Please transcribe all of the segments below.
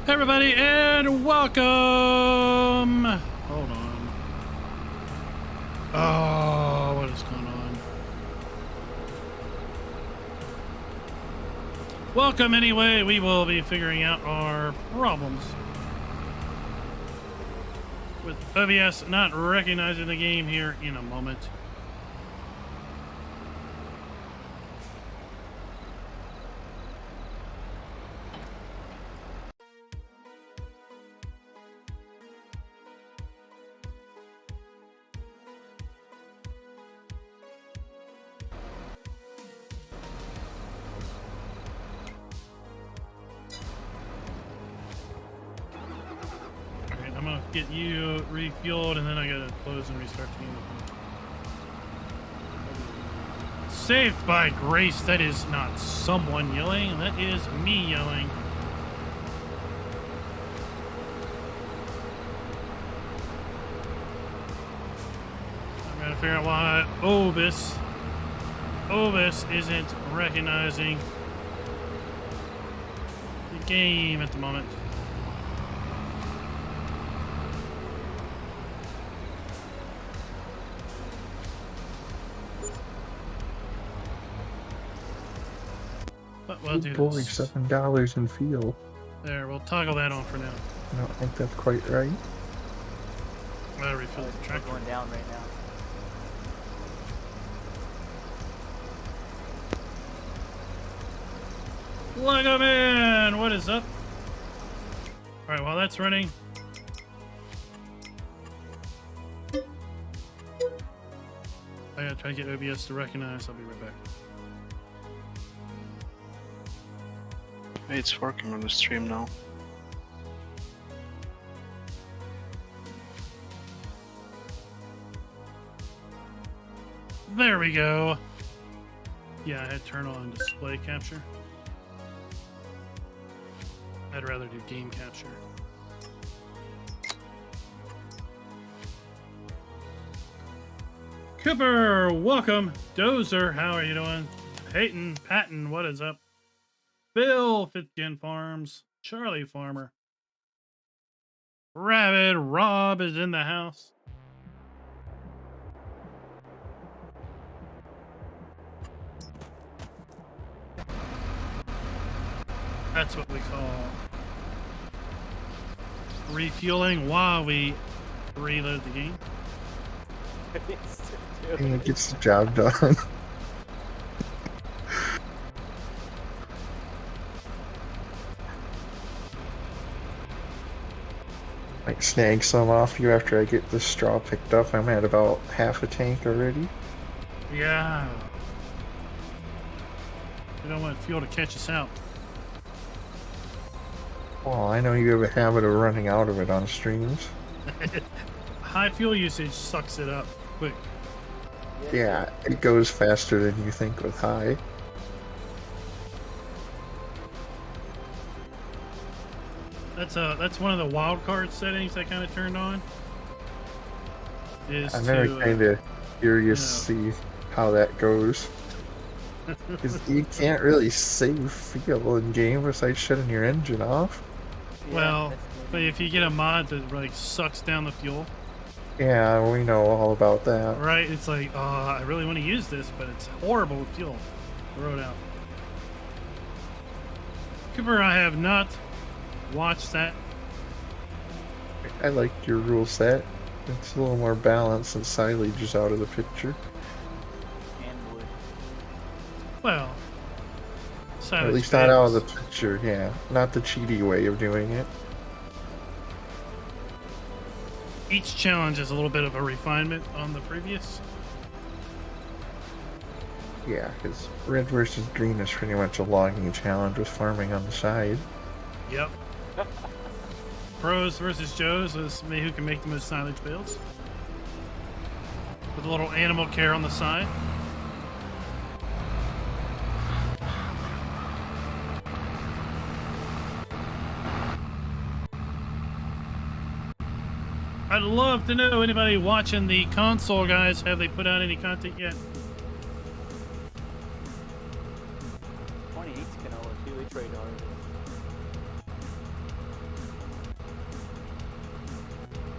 Hey everybody, and welcome! Hold on. Oh, what is going on? Welcome anyway, we will be figuring out our problems with OBS not recognizing the game here in a moment. I'm gonna get you refueled, and then I gotta close and restart the game. Saved by grace. That is not someone yelling. That is me yelling. I'm gonna figure out why Obis isn't recognizing the game at the moment. We'll do boy, this. $7 in fuel. There, we'll toggle that on for now. I don't think that's quite right. I'm gonna refill the tractor. Going down right now. Lego Man, what is up? All right, while that's running, I gotta try to get OBS to recognize. I'll be right back. It's working on the stream now. There we go. Yeah, I had turn on display capture. I'd rather do game capture. Cooper, welcome. Dozer, how are you doing? Peyton, Patton, what is up? Bill, 5th Gen Farms, Charlie Farmer. Rabbit, Rob is in the house. That's what we call refueling while we reload the game. And it gets the job done. Might snag some off you after I get this straw picked up. I'm at about half a tank already. Yeah. We don't want fuel to catch us out. Well, I know you have a habit of running out of it on streams. High fuel usage sucks it up quick. Yeah, it goes faster than you think with high. That's one of the wild card settings I kind of turned on. Is I'm very kind of curious to see how that goes. Because you can't really save fuel in game besides shutting your engine off. Well, but if you get a mod that like sucks down the fuel, Yeah, we know all about that. right? It's like, I really want to use this, but it's horrible with fuel. Throw it out. Cooper, I have not watched that. I like your rule set. It's a little more balanced and Silage is out of the picture. And wood. Well, Or at least not out of the picture, yeah. Not the cheaty way of doing it. Each challenge is a little bit of a refinement on the previous. Yeah, because red versus green is pretty much a logging challenge with farming on the side. Yep. Pros versus Joes is me who can make the most silage bales. With a little animal care on the side. I'd love to know anybody watching the console, guys. Have they put out any content yet? 28's canola too. It's right on.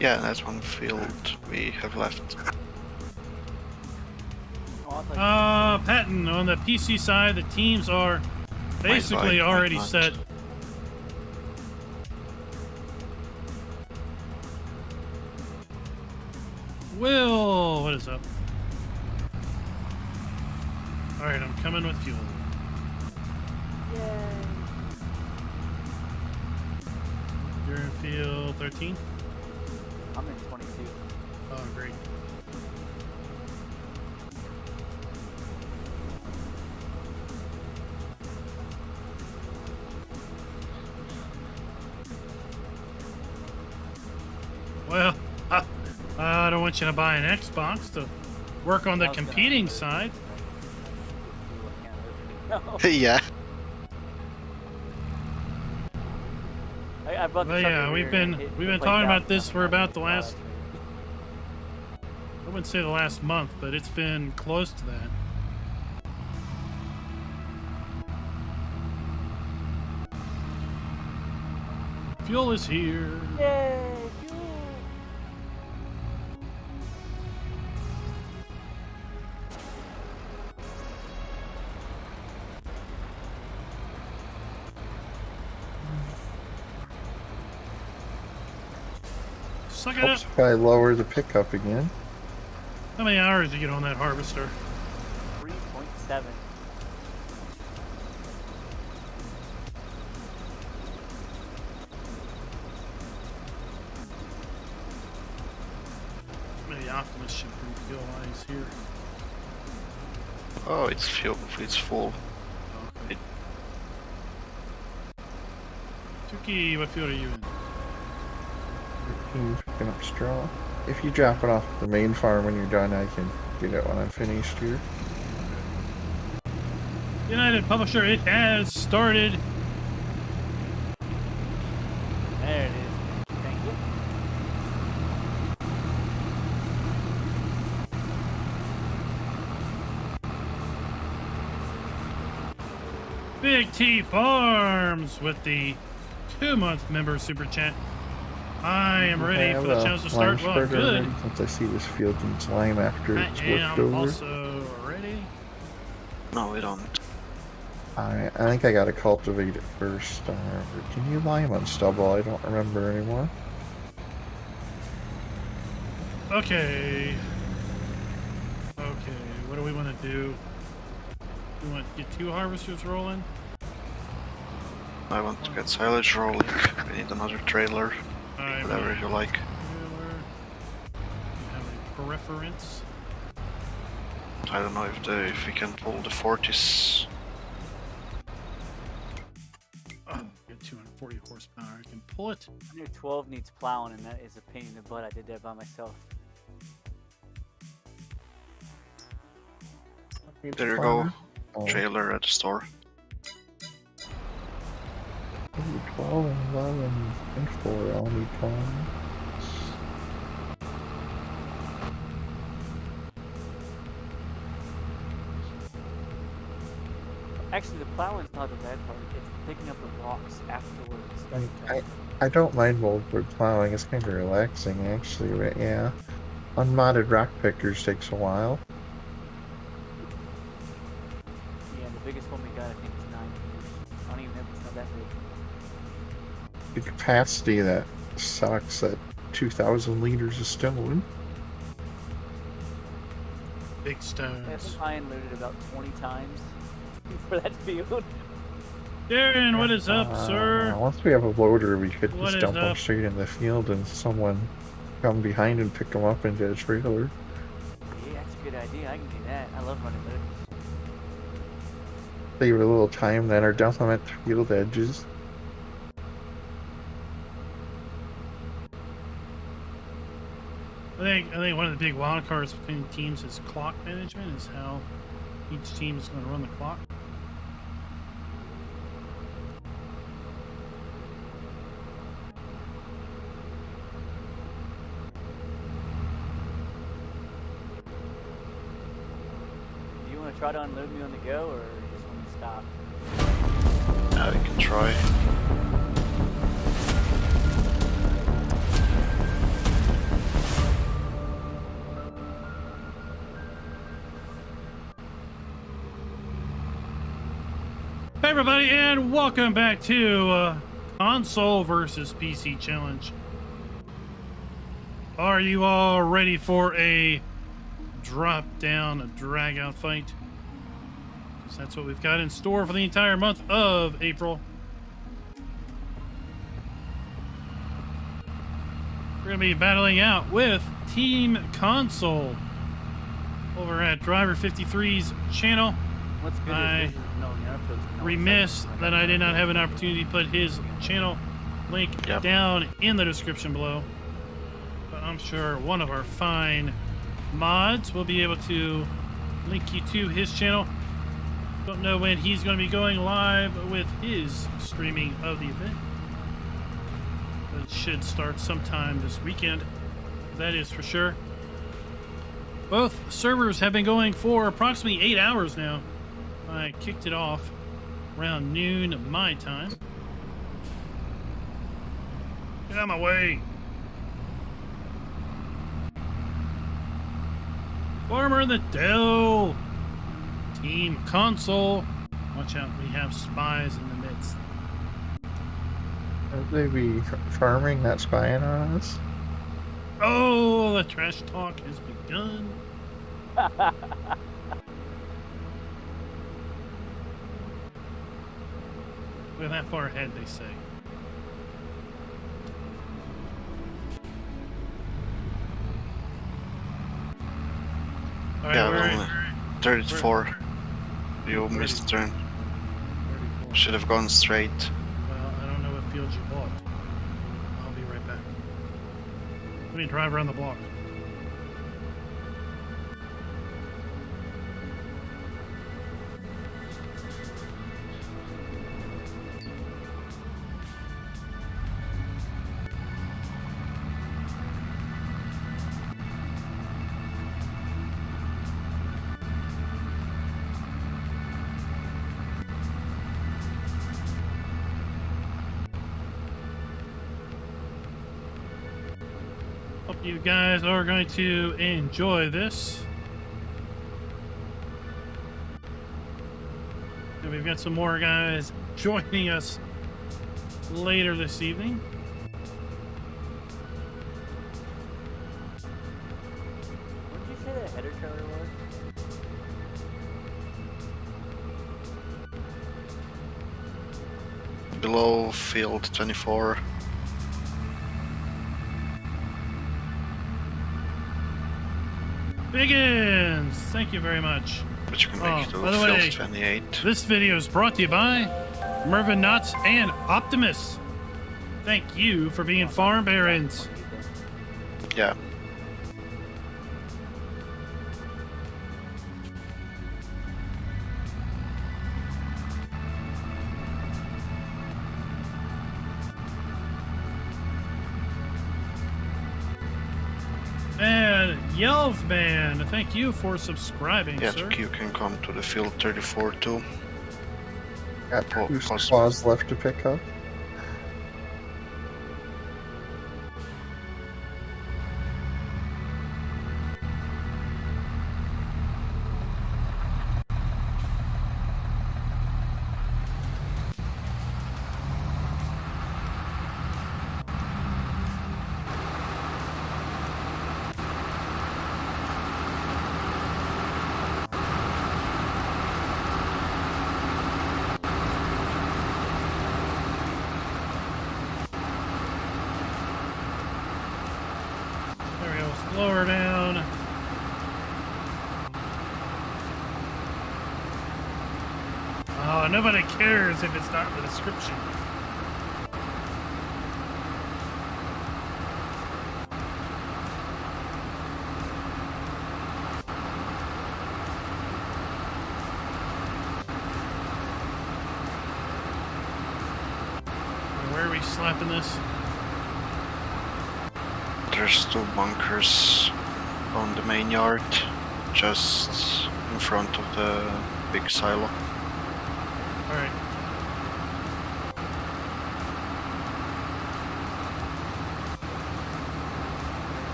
Yeah, that's one field we have left. Oh, I thought Patton, on the PC side, the teams are basically Might already not. set. Will, what is up? Alright, I'm coming with fuel. Yay. You're in field 13? I'm in 22. Oh, great. Well, I don't want you to buy an Xbox to work on the I was gonna competing load it, side. but I can't load it. Yeah. No. I brought the Well, truck yeah, over we've here and been it talking played about out this for nothing. about the last, I wouldn't say the last month, but it's been close to that. Fuel is here. Yay! Fuel! Suck it up. Helps if I lower the pickup again. How many hours do you get on that harvester? 3.7. Maybe Optimus should bring fuel while he's here. Oh, it's full. Okay. Tuki, what field are you in? 13, picking up straw. If you drop it off at the main farm when you're done, I can get it when I'm finished here. United Publisher, it has started. There it is. Thank you. Big T Farms with the 2-month member super chat. I am ready for the chance to start. Well, good. Since I see this field needs lime after I it's worked am over. also ready. No, we don't. I think I gotta cultivate it first. Can you lime on stubble? I don't remember anymore. Okay. Okay, what do we want to do? We want to get 2 harvesters rolling? I want to get silage rolling. We need another trailer. Whatever you like. Trailer. You have a preference? I don't know if we can pull the 40s. Oh, get 240 horsepower. I can pull it. I knew 12 needs plowing, and that is a pain in the butt. I did that by myself. There you go. Oh, Trailer at the store. 12 and 11 and 4. I'll need plowing. Actually, the plowing's not the bad part. It's picking up the rocks afterwards. I don't mind moldboard plowing. It's kind of relaxing, actually. But yeah, unmodded rock pickers takes a while. Yeah, the biggest one we got, I think, is 9 meters. I don't even know if it's not that big. The capacity that sucks at 2,000 liters of stone. Big I stones. think I unloaded about 20 times for that field. Darren, what is up, sir? Once we have a loader, we could What just is dump them up? straight in the field and someone come behind and pick them up into a trailer. Yeah, that's a good idea. I can do that. I love running loaders. Save a little time then, or dump them at the field edges. I think one of the big wild cards between teams is clock management, is how each team is going to run the clock. Do you want to try to unload me on the go, or you just want me to stop? Yeah, we can try. everybody, and welcome back to Console versus PC Challenge. Are you all ready for a drop-down, drag-out fight? Because that's what we've got in store for the entire month of April. We're going to be battling out with Team Console over at Driver 53's channel. What's good I remiss that I did not have an opportunity to put his channel link down in the description below. But I'm sure one of our fine mods will be able to link you to his channel. Don't know when he's going to be going live with his streaming of the event. But it should start sometime this weekend. That is for sure. Both servers have been going for approximately 8 hours now. I kicked it off around noon my time. Get out of my way. Farmer in the Dell. Team Console. Watch out, we have spies in the midst. Would they be farming, not spying on us? Oh, the trash talk has begun. We're that far ahead, they say. All right, Yeah, 34. You missed the turn. 34. Should have gone straight. Well, I don't know what field you bought. I'll be right back. Let me drive around the block. Hope you guys are going to enjoy this. And we've got some more guys joining us later this evening. What did you say that header trailer was? Below field 24. Biggins! Thank you very much. But you can make it to by the way, field 28. This video is brought to you by Mervin Nuts and Optimus. Thank you for being farm barons. Yeah. And Yelvman, thank you for subscribing, Yeah, sir. you can come to the field 34 too. Got Oh, two awesome. squads left to pick up. There we go. Slow her down. Oh, nobody cares if it's not in the description. Where are we slapping this? There's two bunkers on the main yard, just in front of the big silo. Alright.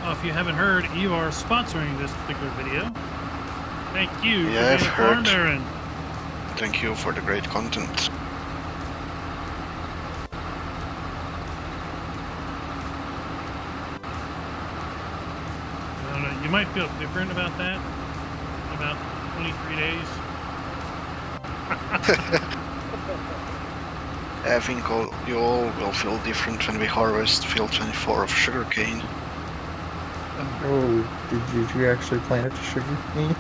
If you haven't heard, you are sponsoring this particular video. Thank you Yeah, I've for being a farm heard. baron. Thank you for the great content. I don't know, you might feel different about that in about 23 days. I think you all will feel different when we harvest field 24 of sugarcane. Oh, did you actually plant it to sugar cane?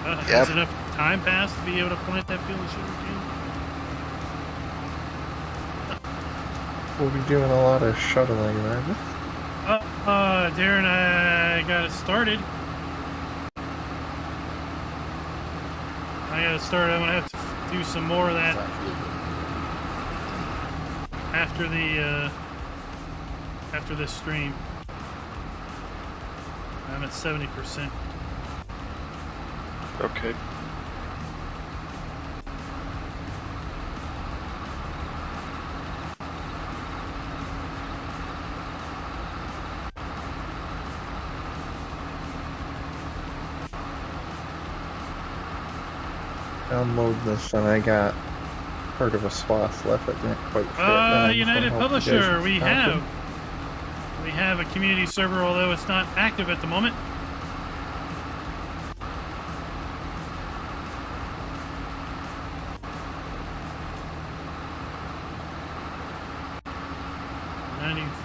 Has enough time passed to be able to plant that field of sugarcane? We'll be doing a lot of shuttling then. Darren, I got it started. I'm gonna have to do some more of that after this stream. I'm at 70%. Okay. Download this, and I got part of a swath left that didn't quite fit. United Publisher, we have a community server, although it's not active at the moment.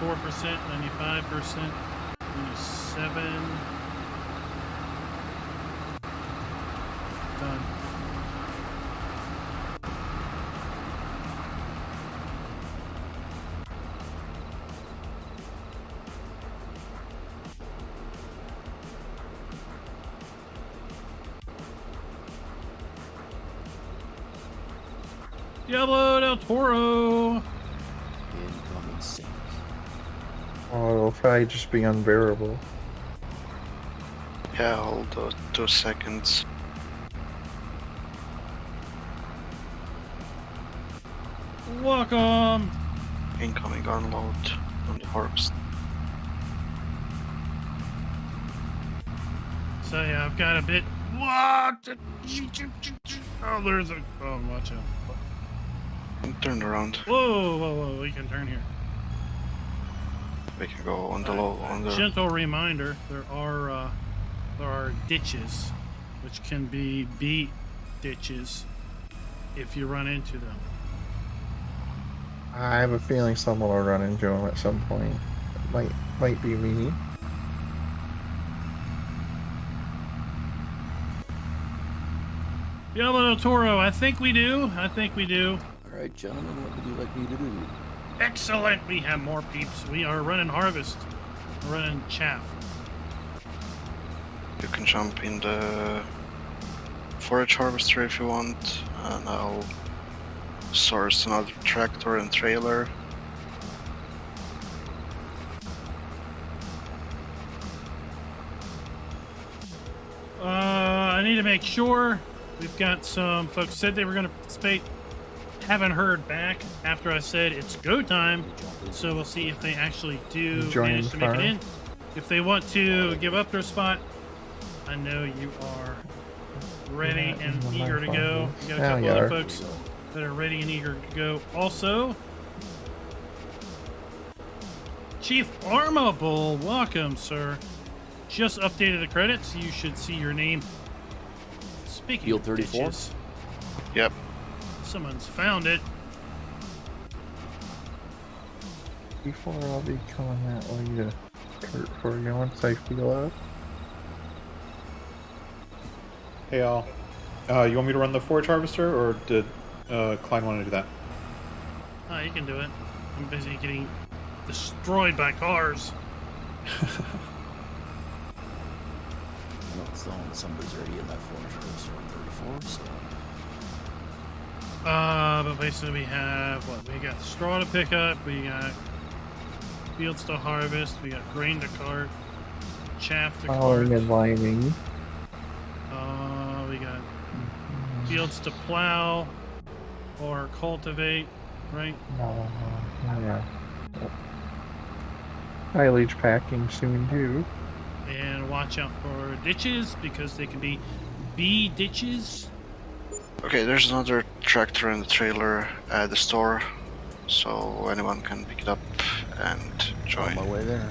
%, 95%, 97. Done. Diablo del Toro. Incoming sync. Oh, it'll probably just be unbearable. Yeah, hold 2 seconds. Welcome. Incoming unload on the harvest. So yeah, I've got a bit. What? Oh, there's a. Oh, watch out. Turn around. Whoa! We can turn here. We can go on the low. On the Gentle reminder: there are ditches, which can be beet ditches if you run into them. I have a feeling someone will run into him at some point. It might be me. Diablo del Toro, I think we do. All right, gentlemen, what would you like me to do? Excellent. We have more peeps. We are running harvest. We're running chaff. You can jump in the forage harvester if you want, and I'll source another tractor and trailer. I need to make sure. We've got some folks said they were going to participate. Haven't heard back after I said it's go time. So we'll see if they actually do manage to make it in. If they want to give up their spot, I know you are ready and eager to go. We got a couple other folks that are ready and eager to go. Also, Chief Armable, welcome, sir. Just updated the credits. You should see your name. Speaking Field of 34? ditches, Yep. someone's found it. Before I'll be coming that way to Kurt for you once I feel up. Hey all. You want me to run the forage harvester, or did Klein want to do that? Oh, you can do it. I'm busy getting destroyed by cars. Somebody's already in that forage harvester on 34, so. But basically we have what? We got straw to pick up, we got fields to harvest, we got grain to cart, chaff to cart. Plowing and liming. We got fields to plow or cultivate, right? No, yeah. Silage packing soon too. And watch out for ditches because they can be B ditches. Okay, there's another tractor and a trailer at the store, so anyone can pick it up and On join. my way there.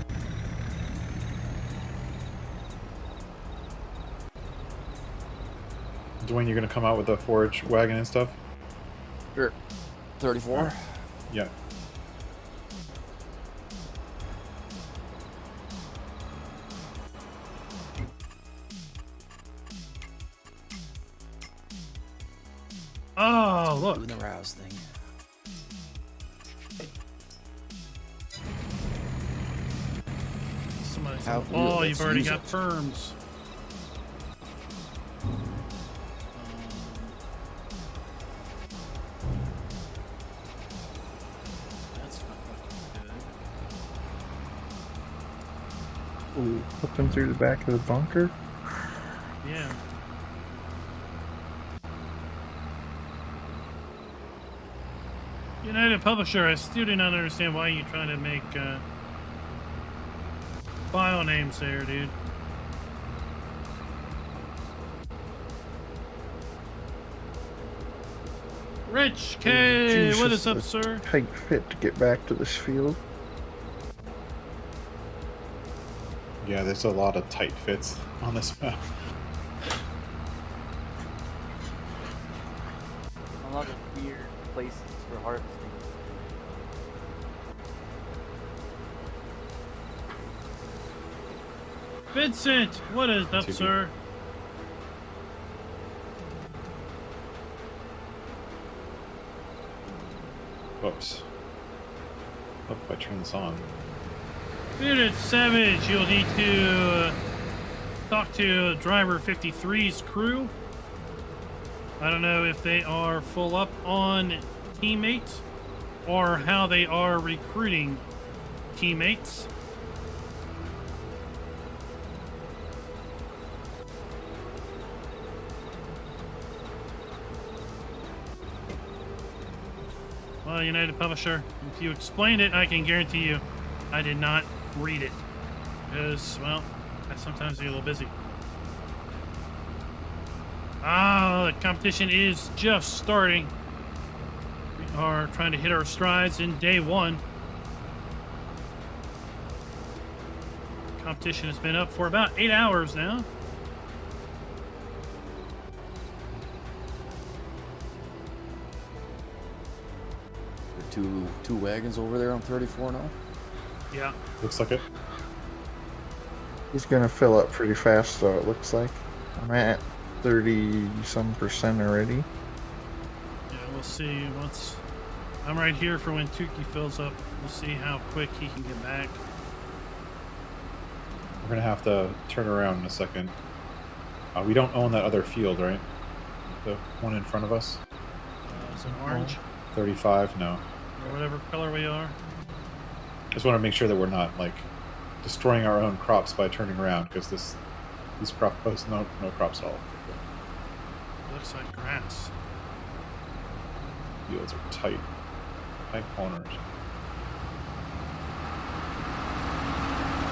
Dwayne, you're gonna come out with the forage wagon and stuff? Sure. 34. Yeah. Oh, look. Doing the rouse thing. Somebody's How- oh, let's you've already use got it. firms. That's not looking good. Ooh, put them through the back of the bunker. Yeah. United Publisher, I still do not understand why you're trying to make file names there, dude. Rich K, what is up, sir? Tight fit to get back to this field. Yeah, there's a lot of tight fits on this map. A lot of weird places for harvesting. Vincent, what is up, TV. sir? Whoops. Hope if I turn this on. Bearded Savage, you'll need to talk to driver 53's crew. I don't know if they are full up on teammates or how they are recruiting teammates. Well, United Publisher, if you explained it, I can guarantee you I did not read it. Because, well, I sometimes get a little busy. Ah, the competition is just starting. We are trying to hit our strides in day one. Competition has been up for about 8 hours now. Two wagons over there on 34 now. Yeah. Looks like it. He's gonna fill up pretty fast though, it looks like. I'm at 30-some% already. Yeah, we'll see once. I'm right here for when Tukey fills up. We'll see how quick he can get back. We're gonna have to turn around in a second. We don't own that other field, right? The one in front of us? Is it orange? 35? No. Or whatever color we are. Just want to make sure that we're not, like, destroying our own crops by turning around, because these crop posts, no crops at all. Looks like grass. Fields are tight. Tight corners.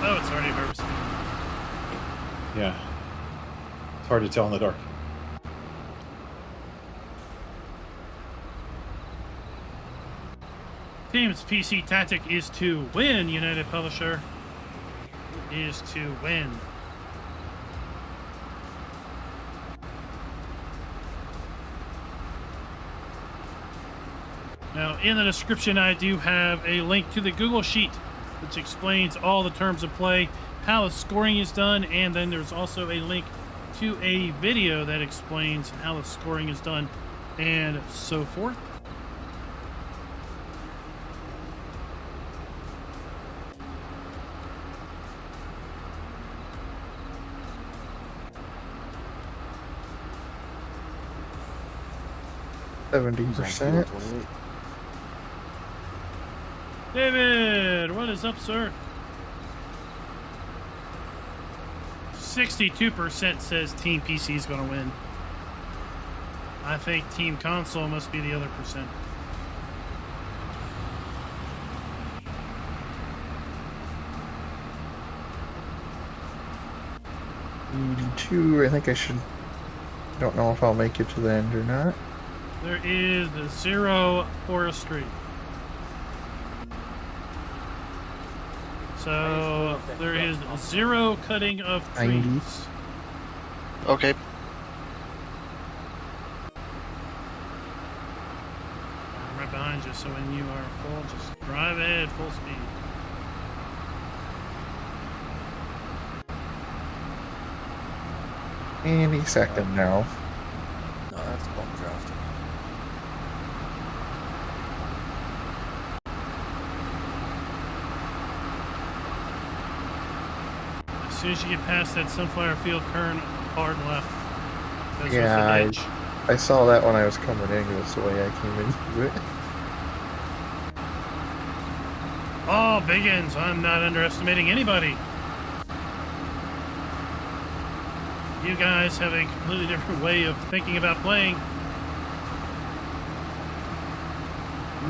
Oh, it's already harvested. Yeah. It's hard to tell in the dark. Team's PC tactic is to win, United Publisher. Is to win. Now, in the description, I do have a link to the Google Sheet, which explains all the terms of play, how the scoring is done, and then there's also a link to a video that explains how the scoring is done, and so forth. He's on 70%. 28. David, what is up, sir? 62% says Team PC is going to win. I think Team Console must be the other percent. I think I should Don't know if I'll make it to the end or not. There is 0 forestry. So there is 0 cutting of 90. trees. Okay. I'm right behind you, so when you are full, just drive ahead full speed. Any second now. No, that's bump draft. As soon as you get past that sunflower field, turn hard left. That's Yeah, the ditch. I saw that when I was coming in. That's the way I came into it. Oh, Biggins, I'm not underestimating anybody. You guys have a completely different way of thinking about playing.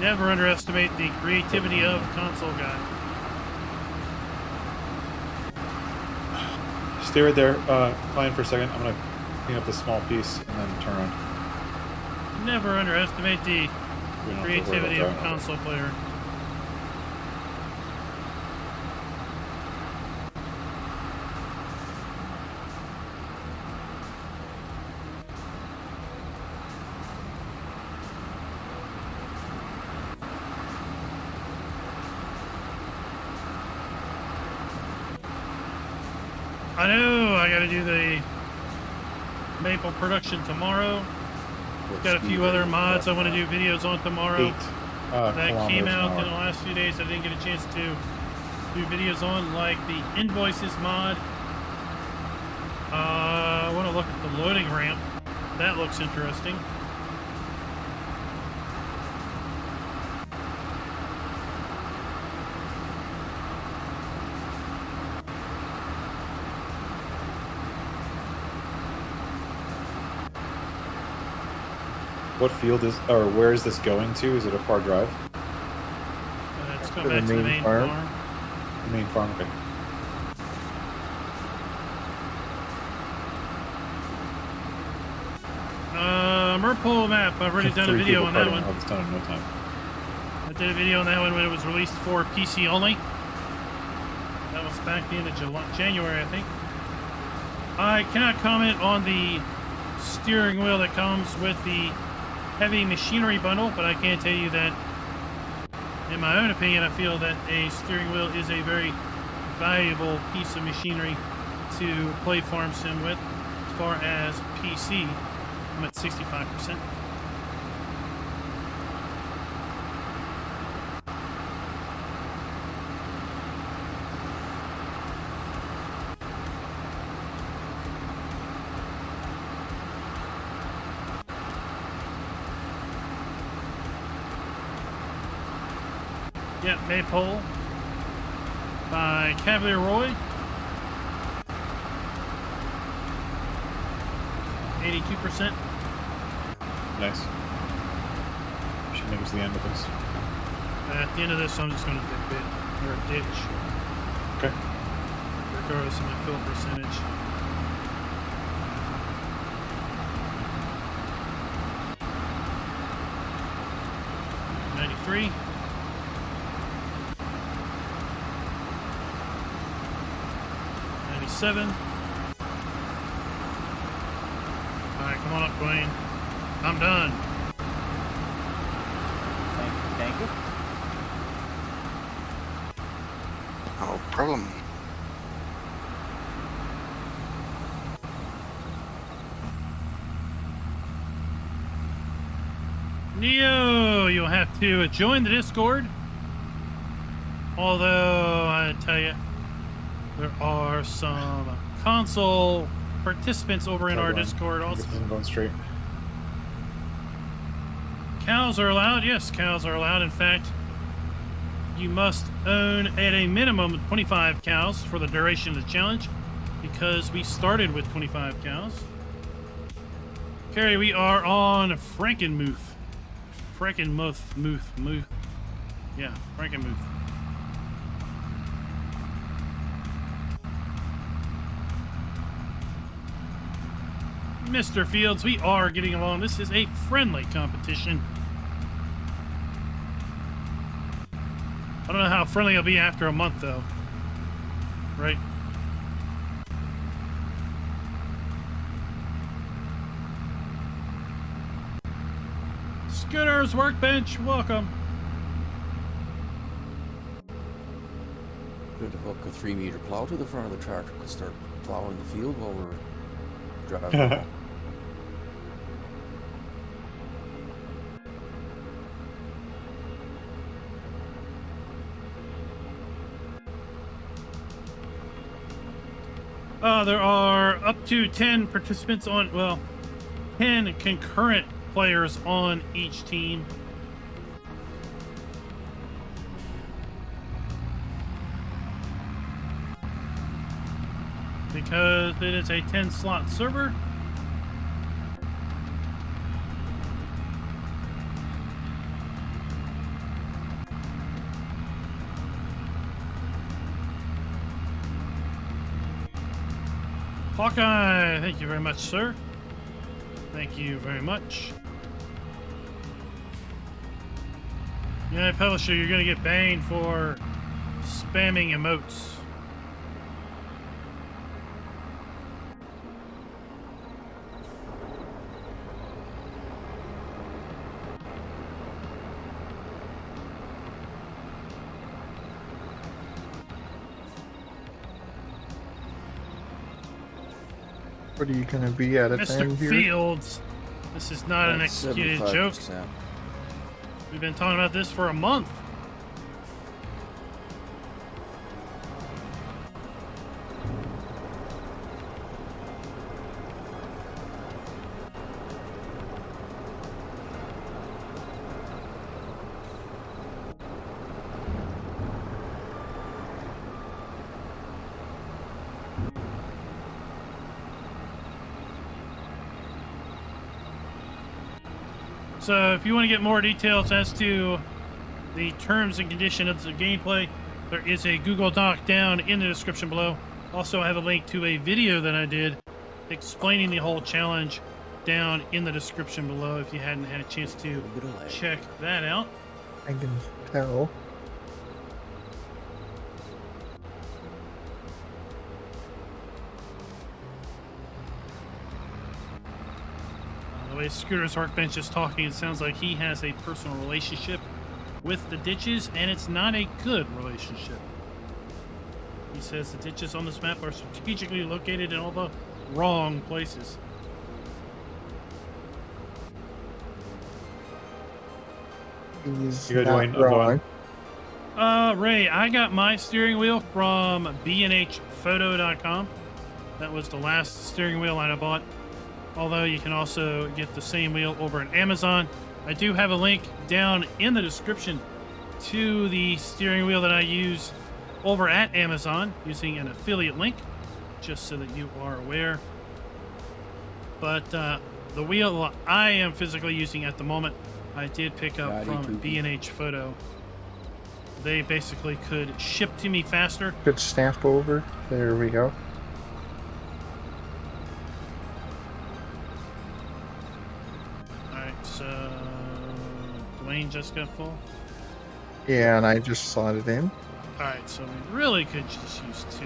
Never underestimate the creativity of the console guy. Stay right there, Klein, for a second. I'm gonna clean up this small piece and then turn around. Never underestimate the We don't have to worry creativity about of a that. console player. I know I gotta do the maple production tomorrow. What Got a speed few are other you mods I want to do talking videos on tomorrow 8 that came kilometers out an in the hour. last few days. I didn't get a chance to do videos on, like the invoices mod. I want to look at the loading ramp. That looks interesting. What field is, or where is this going to? Is it a far drive? Let's go To the back to the main main farm. farm. The main farm? Okay. Merpole map. I've already done a 3 video people on that cutting. one. Oh, it's done in no time. I did a video on that one when it was released for PC only. That was back the end of January, I think. I cannot comment on the steering wheel that comes with the heavy machinery bundle, but I can tell you that, in my own opinion, I feel that a steering wheel is a very valuable piece of machinery to play Farm Sim with. As far as PC, I'm at 65%. Yep, Maypole by Cavalier Roy. 82%. Nice. Should make it to the end of this. At the end of this, I'm just going to dip it, or ditch, Okay. regardless of my fill percentage. $93. $97. Alright, come on up, Dwayne. I'm done. Thank you. No problem. Neo, you'll have to join the Discord. Although, I tell you, there are some console participants over in our Sideline. Discord I also. guess I'm going straight. Cows are allowed. Yes, cows are allowed. In fact, you must own at a minimum 25 cows for the duration of the challenge, because we started with 25 cows. Carrie, we are on Frankenmuth. Muth. Yeah, Frankenmuth. Mr. Fields, we are getting along. This is a friendly competition. I don't know how friendly it'll be after a month, though. Right? Scooter's Workbench, welcome. Could hook a 3-meter plow to the front of the tractor and start plowing the field while we're driving. There are up to 10 participants on, well, 10 concurrent players on each team. Because it is a 10-slot server. Hawkeye, thank you very much, sir. Thank you very much. Yeah, publisher, you're gonna get banged for spamming emotes. What are you gonna be at the end Mr. here? Fields, this is not an executed joke. 75%. We've been talking about this for a month. So if you want to get more details as to the terms and conditions of the gameplay, there is a Google Doc down in the description below. Also, I have a link to a video that I did explaining the whole challenge down in the description below if you hadn't had a chance to check that out. I can tell. The way Scooter's Workbench is talking, it sounds like he has a personal relationship with the ditches, and it's not a good relationship. He says the ditches on this map are strategically located in all the wrong places. He's You go, not Dwayne. I'm wrong. going. Ray, I got my steering wheel from bnhphoto.com. That was the last steering wheel I bought. Although you can also get the same wheel over at Amazon. I do have a link down in the description to the steering wheel that I use over at Amazon using an affiliate link, just so that you are aware. But the wheel I am physically using at the moment, I did pick up from B&H Photo. They basically could ship to me faster. Good stamp over. There we go. Alright, so Dwayne just got full. Yeah, and I just slotted in. Alright, so we really could just use 2.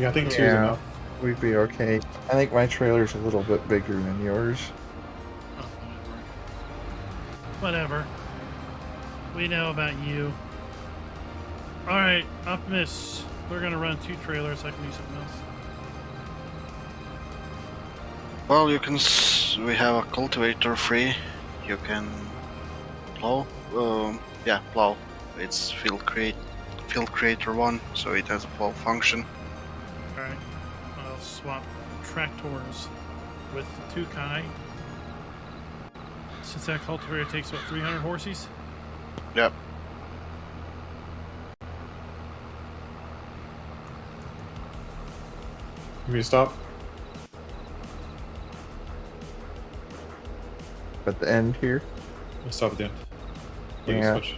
Yeah, I think 2's Yeah. enough. We'd be okay. I think my trailer's a little bit bigger than yours. Oh, whatever. We know about you. Alright, Optimus. We're gonna run 2 trailers. I can do something else. Well, you can. We have a cultivator free. You can plow. Yeah, plow. It's field creator 1, so it has a plow function. Alright. I'll swap tractors with the Tukai. Since that cultivator takes, what, 300 horses? Yep. Can we stop? At the end here. We'll stop at the end. We can Yeah. switch.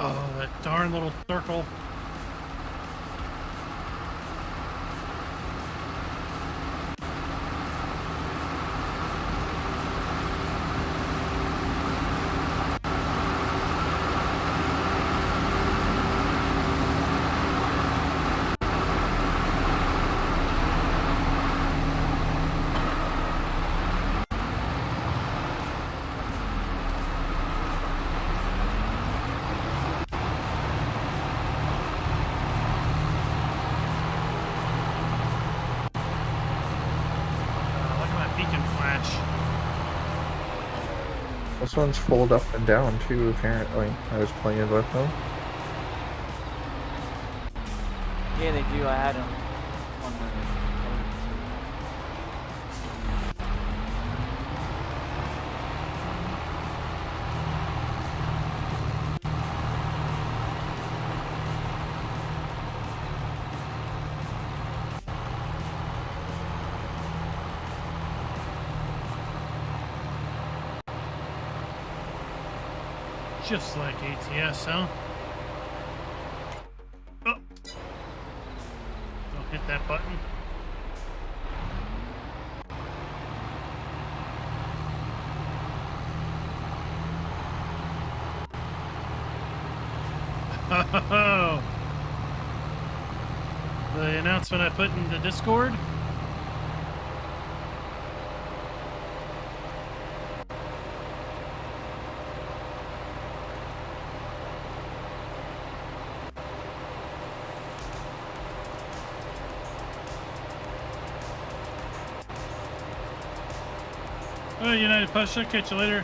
Oh, that darn little circle. Those ones fold up and down too, apparently. I was playing with them. Yeah, they do. I had them on the. Just like ATS, huh? Oh! Don't hit that button. Oh! The announcement I put in the Discord. Oh, United Post, I'll catch you later.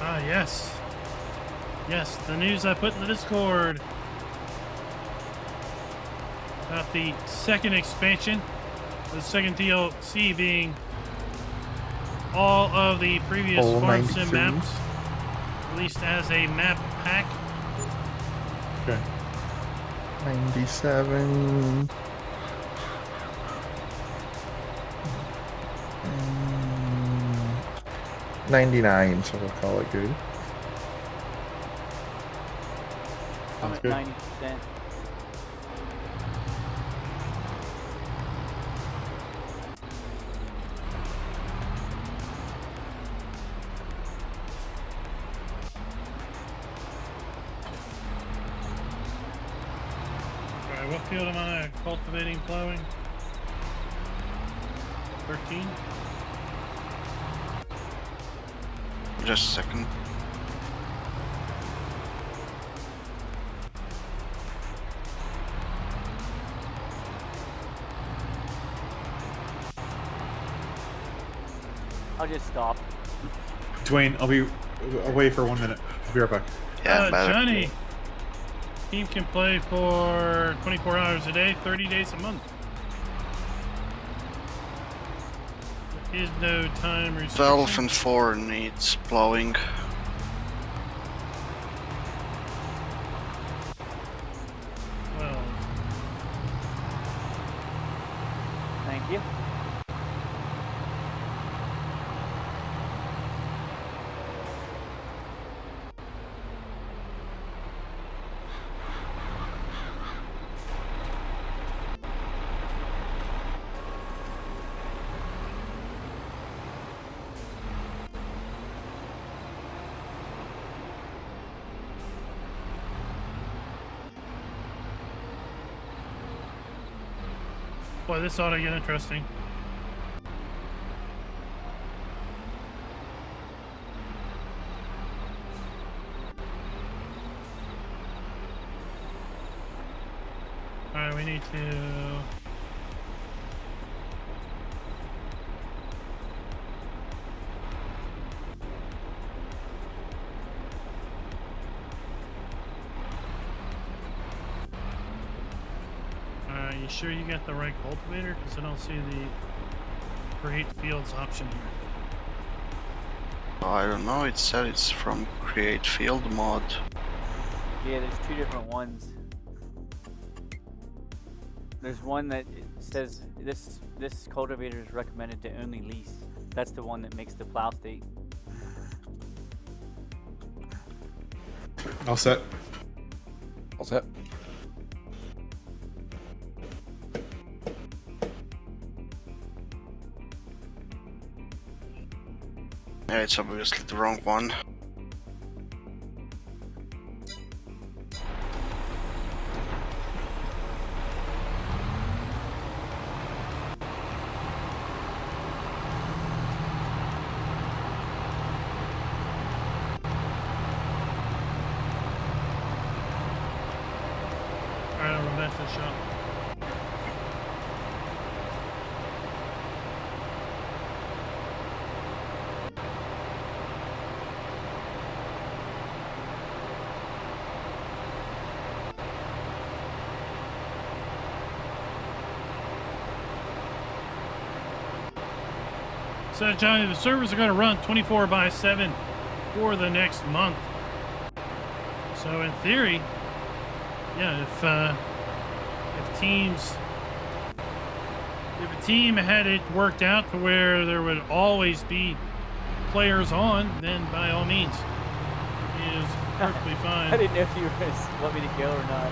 Ah, yes. Yes, the news I put in the Discord about the second expansion, the second DLC being all of the previous All Farm Sim 93. maps released as a map pack. Okay. 97. 99, so we'll call it good. I'm Sounds at good. 90%. Alright, what field am I cultivating, plowing? 13? Just a second. I'll just stop. Dwayne, I'll be away for 1 minute. I'll be right back. Yeah, better. Johnny! Team can play for 24 hours a day, 30 days a month. There is no time restriction. 12 and 4 needs plowing. Well, Thank you. boy, this ought to get interesting. Alright, we need to... you sure you got the right cultivator? Because I don't see the create fields option here. I don't know, it said it's from create field mod. Yeah, there's two different ones. There's one that it says this cultivator is recommended to only lease. That's the one that makes the plow state. All set. All set. Yeah, it's obviously the wrong one. Alright, I'll run back to the shop. So, Johnny, the servers are going to run 24/7 for the next month. So, in theory, yeah, if a team had it worked out to where there would always be players on, then by all means, it is perfectly fine. I didn't know if you were going to want me to go or not.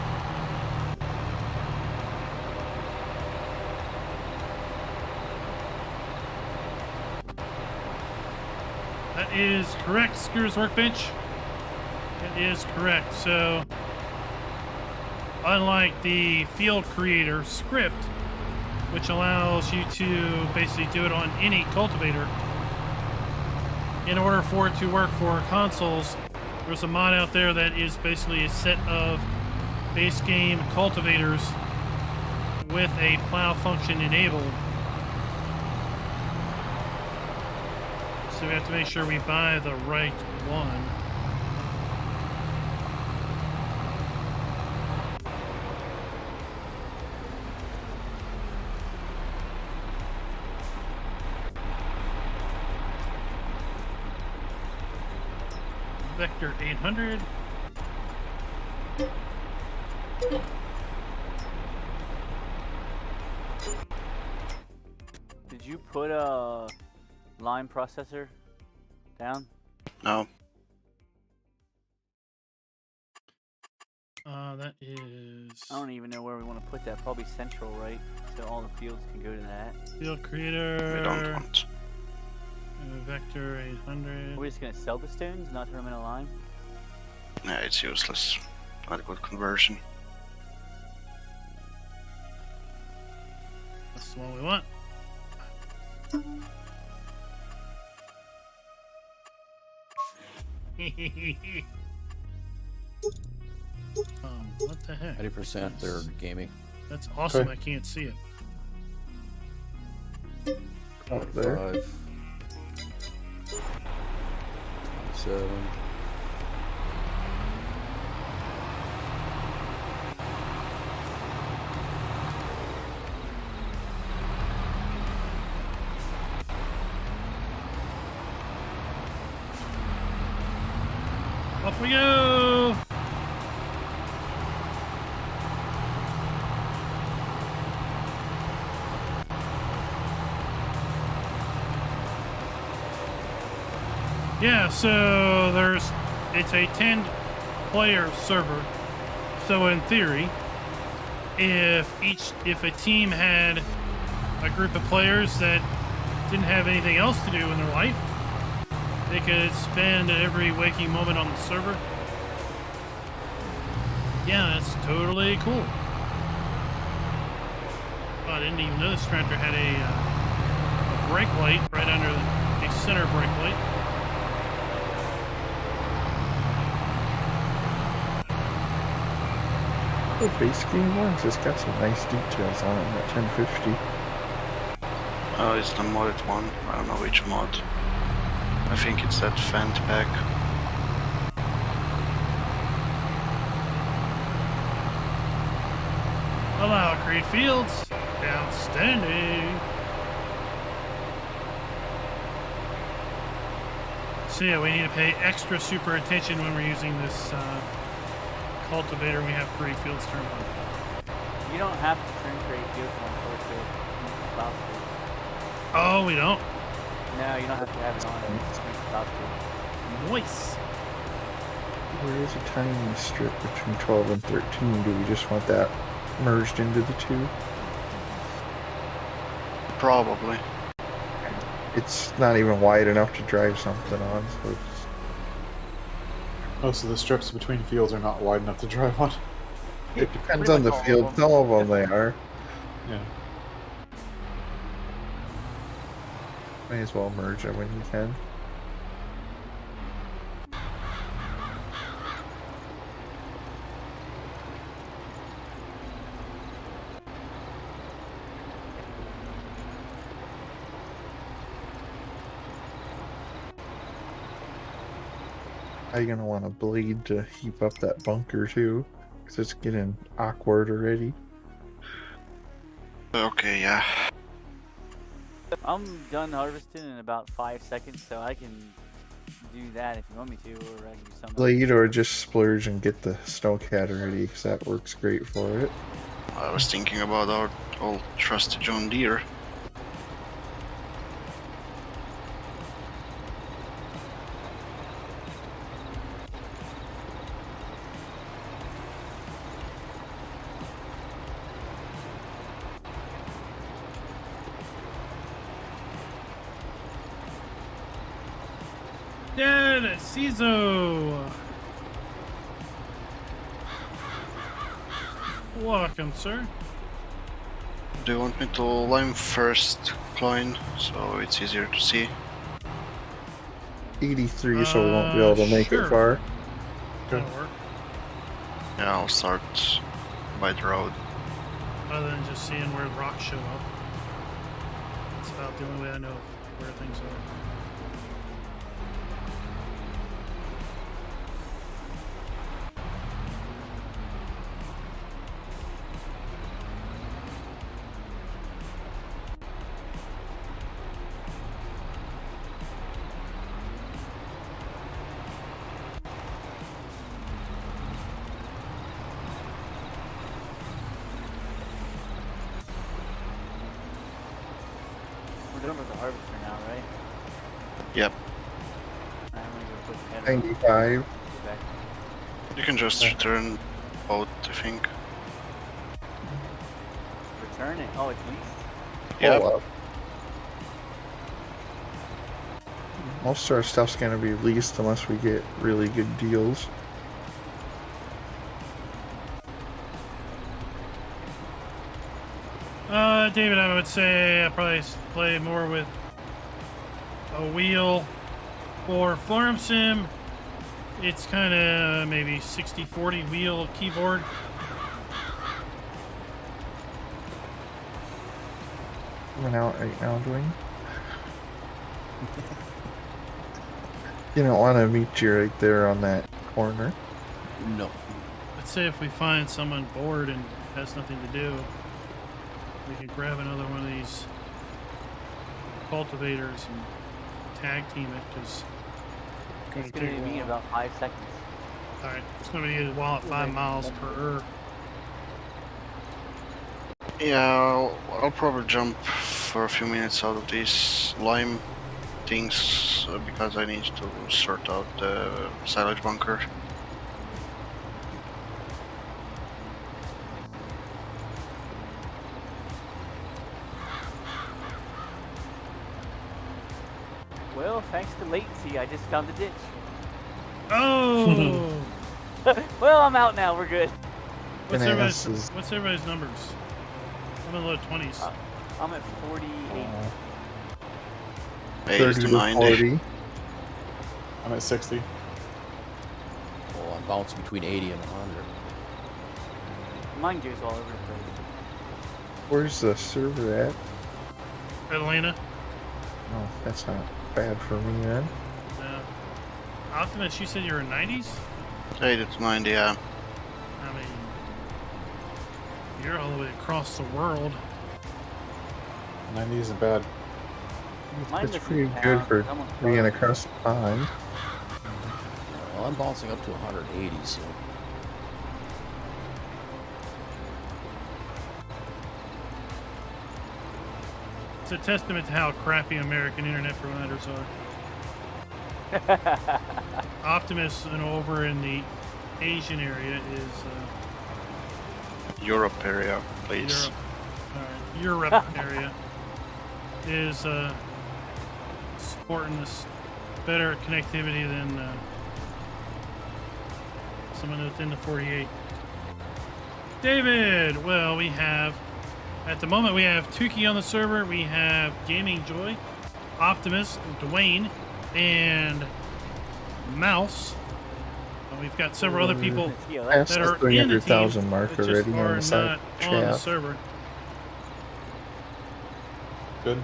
That is correct, Screws Workbench. That is correct. So, unlike the Field Creator script, which allows you to basically do it on any cultivator, in order for it to work for consoles, there's a mod out there that is basically a set of base game cultivators with a plow function enabled. So we have to make sure we buy the right one. Vector 800. Did you put a line processor down? No. That is I don't even know where we want to put that. Probably central, right? So all the fields can go to that. Field Creator. We don't want. Vector 800. We're just gonna sell the stones, not turn them in a line. Yeah, it's useless. Not a good conversion. That's the one we want. What the heck? 90% they're gaming. That's awesome. Okay. I can't see it. Up there. 5, 7. Off we go! Yeah, so it's a 10-player server. So in theory, if a team had a group of players that didn't have anything else to do in their life, they could spend every waking moment on the server. Yeah, that's totally cool. Oh, I didn't even know this tractor had a brake light right under a center brake light. The base game ones has got some nice details on it in that 1050. Oh, it's the modded one. I don't know which mod. I think it's that Fent pack. Allow Creed Fields. Outstanding. So yeah, we need to pay extra super attention when we're using this cultivator. We have Creed Fields turned on. You don't have to turn create fields on for it to plow speed. Oh, we don't? No, you don't have to have it on. It just makes plow speed. Nice. There is a tiny strip between 12 and 13. Do we just want that merged into the two? Probably. It's not even wide enough to drive something on, so it's... Most of the strips between fields are not wide enough to drive on. It depends Pretty on the much all of field. them. All of them they are. Yeah. May as well merge them when you can. Are you gonna want a blade to heap up that bunker too? Because it's getting awkward already. Okay, yeah. I'm done harvesting in about 5 seconds, so I can do that if you want me to, or I can do something. Blade or just splurge and get the snowcat already, because that works great for it. I was thinking about our old trusty John Deere. Dead Cizo. Welcome, sir. Do you want me to lime first, Klein, so it's easier to see? 83, so we won't be able to make sure. it far. That'll work. Yeah, I'll start by the road. Other than just seeing where rocks show up. It's about the only way I know where things are. We're done with the harvester now, right? Yep. I'm gonna go put the header on. 95. Get back. You can just return both, I think. Return it. Oh, it's leased. Yep. Hold up. Most of our stuff's gonna be leased unless we get really good deals. David, I would say I probably play more with a wheel. For Farm Sim, it's kind of maybe 60-40 wheel keyboard. Coming out right now, Dwayne. You don't want to meet you right there on that corner. No. Let's say if we find someone bored and has nothing to do, we can grab another one of these cultivators and tag team it, because It's gonna be me in about 5 seconds. Alright, it's going to be a while at 5 miles per hour. Yeah, I'll probably jump for a few minutes out of these lime things because I need to sort out the silage bunker. Well, thanks to latency, I just found the ditch. Oh! Well, I'm out now. We're good. what's, Bananas everybody's, is- what's everybody's numbers? I'm in the low 20s. I'm at 48. 80 30 to to 90. 40. I'm at 60. Well, I'm bouncing between 80 and 100. Mine goes all over the place. Where's the server at? Atlanta. Oh, that's not bad for me then. Optimus, you said you were in 90s? 80 to 90, yeah. I mean, you're all the way across the world. 90 isn't bad. Mine It's doesn't pretty count, good for I'm on being fire. across the pond. Well, I'm bouncing up to 180, so It's a testament to how crappy American internet providers are. Optimus, over in the Asian area is Europe area, please. Europe area is supporting this better connectivity than someone within the 48. David, well, we have at the moment we have Tukey on the server. We have Gaming Joy, Optimus, Dwayne, and Mouse. We've got several other people Past that the are in the team 300,000 mark that just already on are the side not on the chat. server. Good.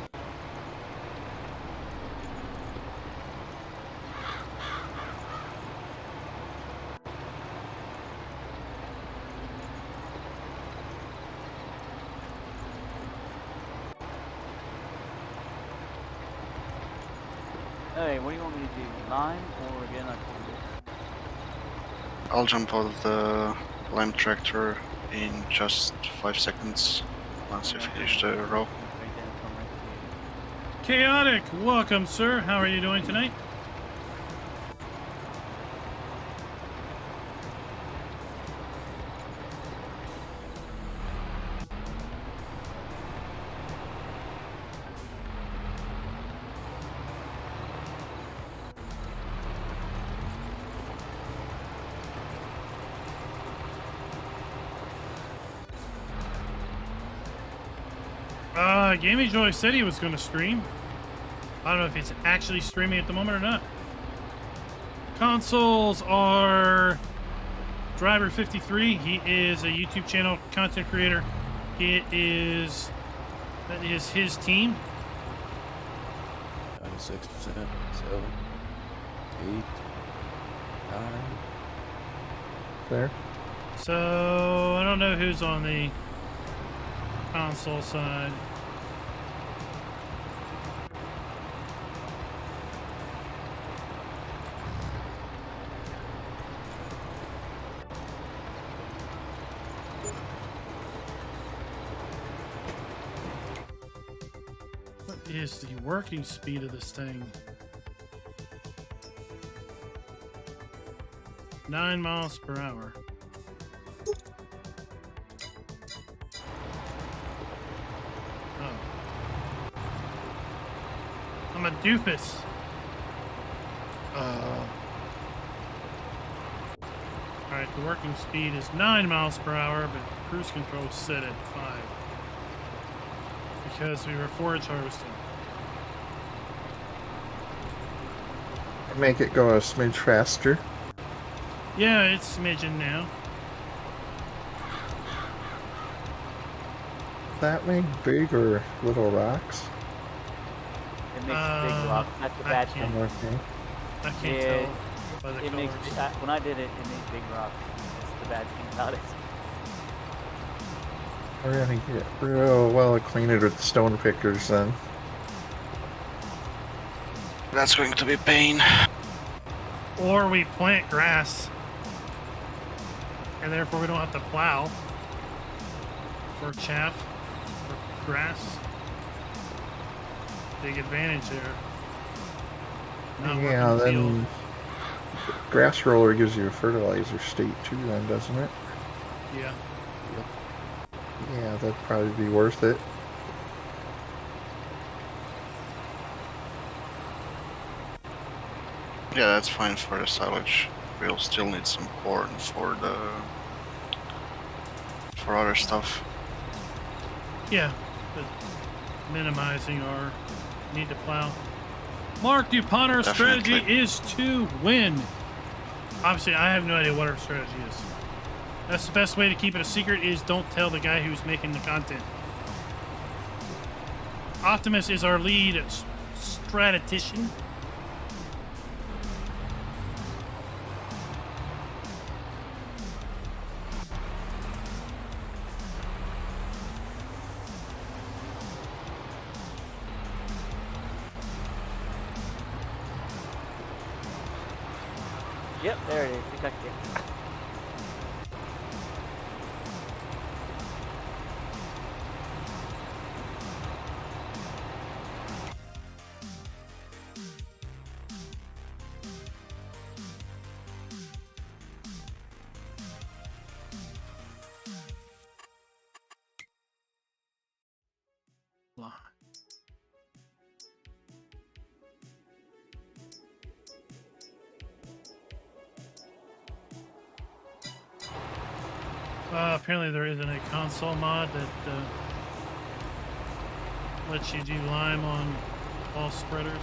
Hey, what do you want me to do? Mine or again? I'll jump out of the lime tractor in just 5 seconds once you finish the row. Chaotic, welcome, sir. How are you doing tonight? Gaming Joy said he was going to stream. I don't know if he's actually streaming at the moment or not. Consoles are Driver53. He is a YouTube channel content creator. That is his team. 96%, 7, 8, 9. There. So I don't know who's on the console side. What is the working speed of this thing? 9 miles per hour. I'm a doofus. Alright, the working speed is 9 miles per hour, but cruise control is set at 5. Because we were forage harvesting. Make it go a smidge faster. Yeah, it's smidgen now. That make big or little rocks? It makes big rock. That's the bad thing. Okay. I can't Yeah, tell by the It colors. makes when I did it, it made big rocks. That's the bad thing about it. We're gonna get real well acquainted with the stone pickers then. That's going to be pain. Or we plant grass. And therefore we don't have to plow. For chaff. For grass. Big advantage there. Not Yeah, working the field. then grass roller gives you a fertilizer state too then, doesn't it? Yeah. Yeah, that'd probably be worth it. Yeah, that's fine for the silage. We'll still need some corn for other stuff. Yeah. But minimizing our need to plow. Mark Dupont, our strategy Definitely. is to win. Obviously, I have no idea what our strategy is. That's the best way to keep it a secret is don't tell the guy who's making the content. Optimus is our lead strategician. Yep, there it is. We tucked it. Apparently there isn't a console mod that lets you do lime on all spreaders.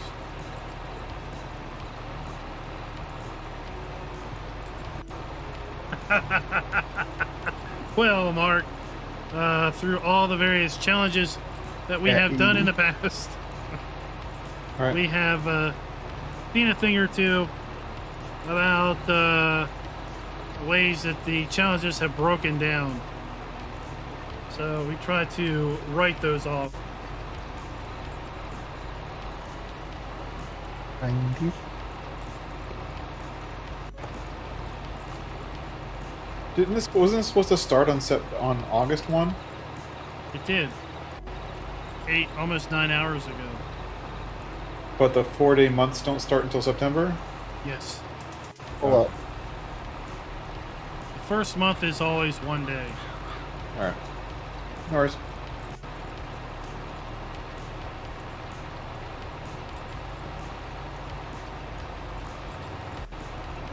Well, Mark, through all the various challenges that we have done in the past, Right. we have seen a thing or two about ways that the challenges have broken down. So we try to write those off. 90. Wasn't this supposed to start on August 1? It did. Almost 9 hours ago. But the 4-day months don't start until September? Yes. Hold up. The first month is always 1 day. Alright. No worries.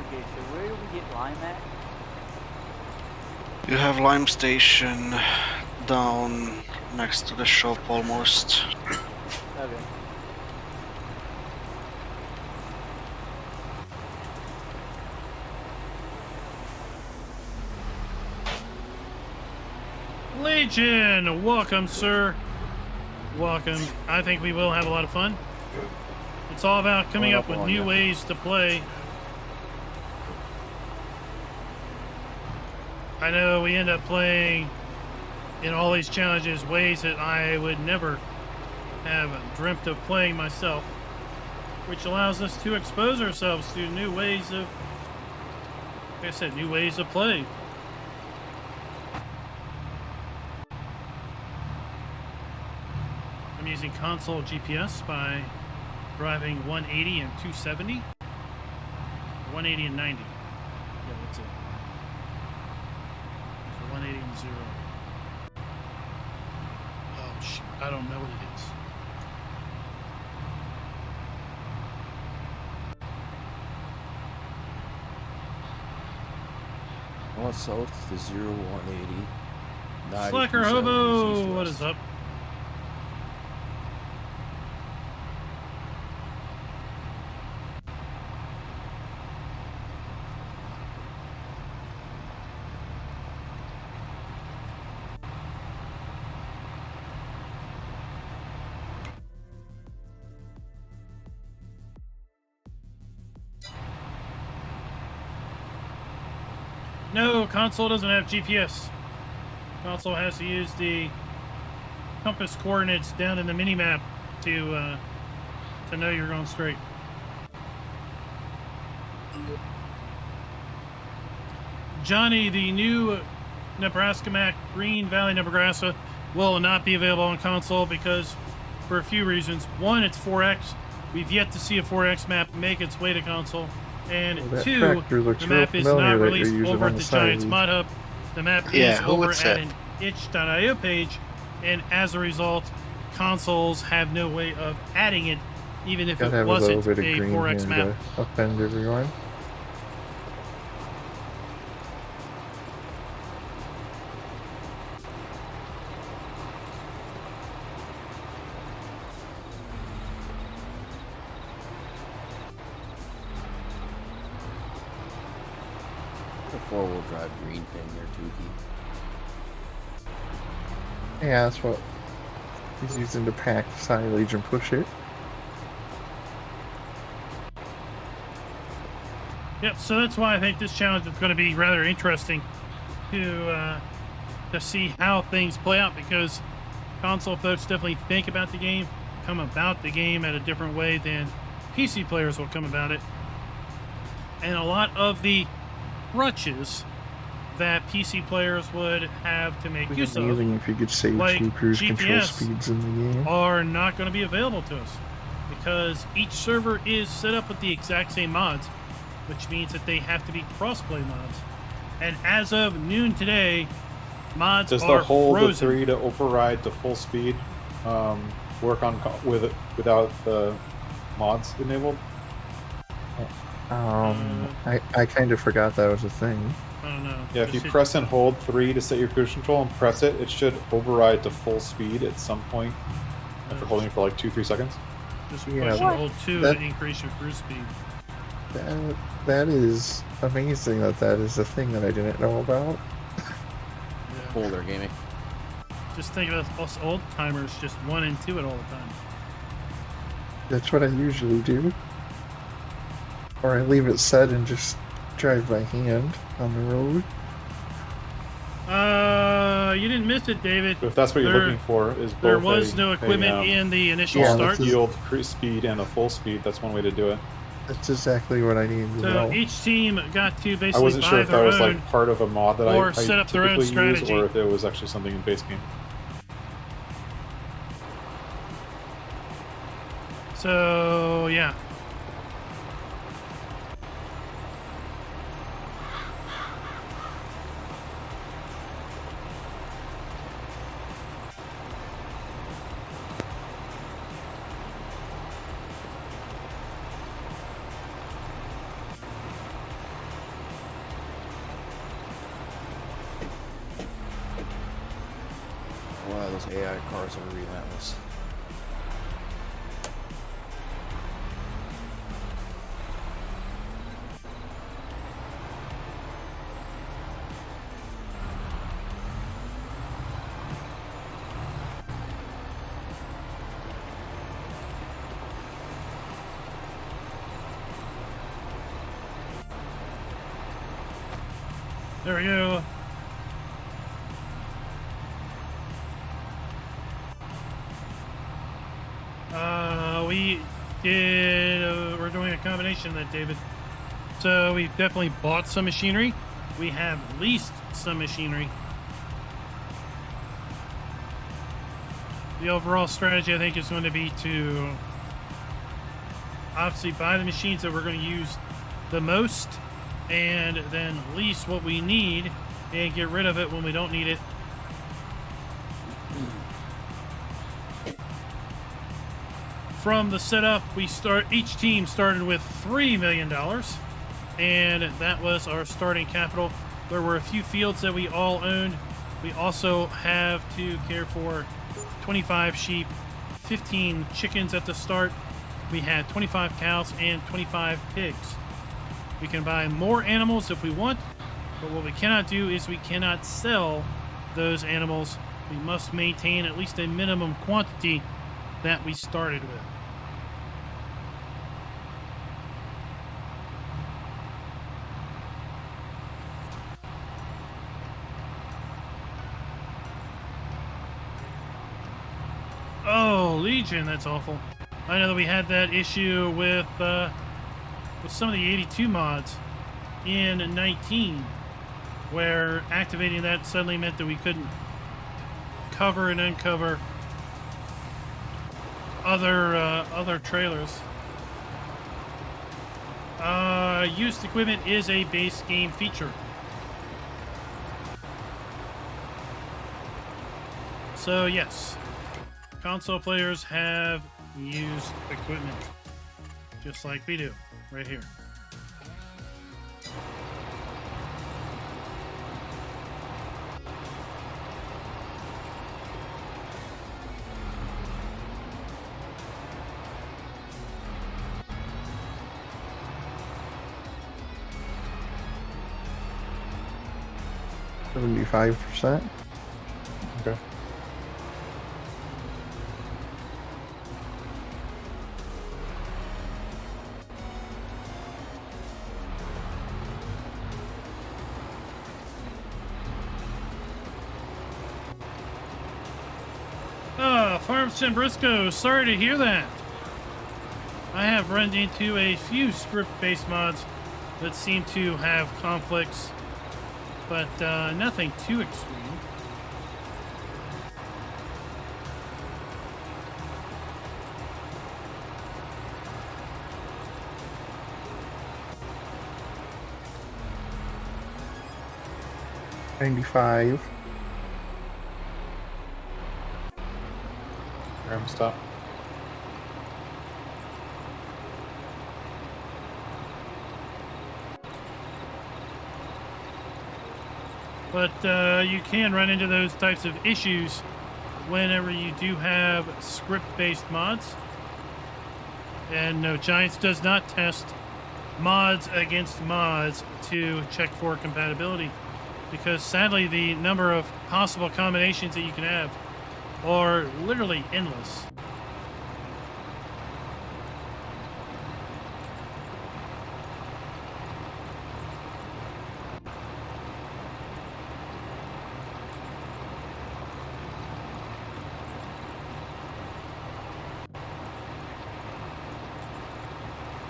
Okay, so where do we get lime at? You have lime station down next to the shop almost. Okay. Legion, welcome, sir. Welcome. I think we will have a lot of fun. It's all about coming up with new ways to play. I know we end up playing in all these challenges ways that I would never have dreamt of playing myself, which allows us to expose ourselves to new ways of, like I said, new ways of play. I'm using console GPS by driving 180 and 270. 180 and 90. Yeah, that's it. So 180 and 0. Oh, shoot. I don't know what it is. North south to 0, 180. 90, Slacker 270 Hobo, east, what west. is up? No, console doesn't have GPS. Console has to use the compass coordinates down in the mini-map to know you're going straight. Johnny, the new Nebraska map, Green Valley, Nebraska, will not be available on console because for a few reasons. One, it's 4X. We've yet to see a 4X map make its way to console. And Well, that two, tractor looks the real map is familiar not that you're released using over on at the the Giants side. Mod Hub. The map Yeah, is who over would at say? an itch.io page, and as a result, consoles have no way of adding it, even if Gotta it have a little wasn't bit of a green 4X here map. to offend everyone. The 4-wheel drive green thing there, Tukey. Yeah, that's what he's using to pack silage and push it. Yep, so that's why I think this challenge is going to be rather interesting to see how things play out, because console folks definitely think about the game, come about the game at a different way than PC players will come about it. And a lot of the crutches that PC players would have to make It'd use be of amazing if you could save like two cruise control GPS speeds in the game. are not going to be available to us, because each server is set up with the exact same mods, which means that they have to be crossplay mods. And as of noon today, mods Does are the hold the frozen. 3 to override to full speed work on without the mods enabled? I kind of forgot that was a thing. I don't know. Yeah, if you Just hit- press and hold 3 to set your cruise control and press it, it should override to full speed at some point after holding it for like 2-3 seconds. Just Yeah, push and hold 2 that- to increase your cruise speed. That is amazing that is a thing that I didn't know about. Yeah. Older gaming. Just think of us old timers just 1 and 2 it all the time. That's what I usually do. Or I leave it set and just drive by hand on the road. You didn't miss it, David. So if that's what you're looking for, is both There was a- no equipment a, in the initial Yeah, start. yield, cruise speed, and a full speed. That's one way to do it. That's exactly what I needed to So know. each team got to I basically wasn't buy sure if their that was own. like part of a mod that or I set up their own typically use, strategy. or if it was actually something in base game. So yeah. Wow, those AI cars are relentless. There we go. We did. We're doing a combination of that, David. So we've definitely bought some machinery. We have leased some machinery. The overall strategy, I think, is going to be to obviously buy the machines that we're going to use the most, and then lease what we need and get rid of it when we don't need it. From the setup, each team started with $3 million, and that was our starting capital. There were a few fields that we all owned. We also have to care for 25 sheep, 15 chickens at the start. We had 25 cows and 25 pigs. We can buy more animals if we want, but what we cannot do is we cannot sell those animals. We must maintain at least a minimum quantity that we started with. Oh, Legion, that's awful. I know that we had that issue with some of the 82 mods in 19, where activating that suddenly meant that we couldn't cover and uncover other trailers. Used equipment is a base game feature. So yes, console players have used equipment, just like we do right here. $75%. Okay. Farm Sim Briscoe, sorry to hear that. I have run into a few script-based mods that seem to have conflicts, but nothing too extreme. $95. Stop. But you can run into those types of issues whenever you do have script-based mods. And no, Giants does not test mods against mods to check for compatibility, because sadly the number of possible combinations that you can have are literally endless.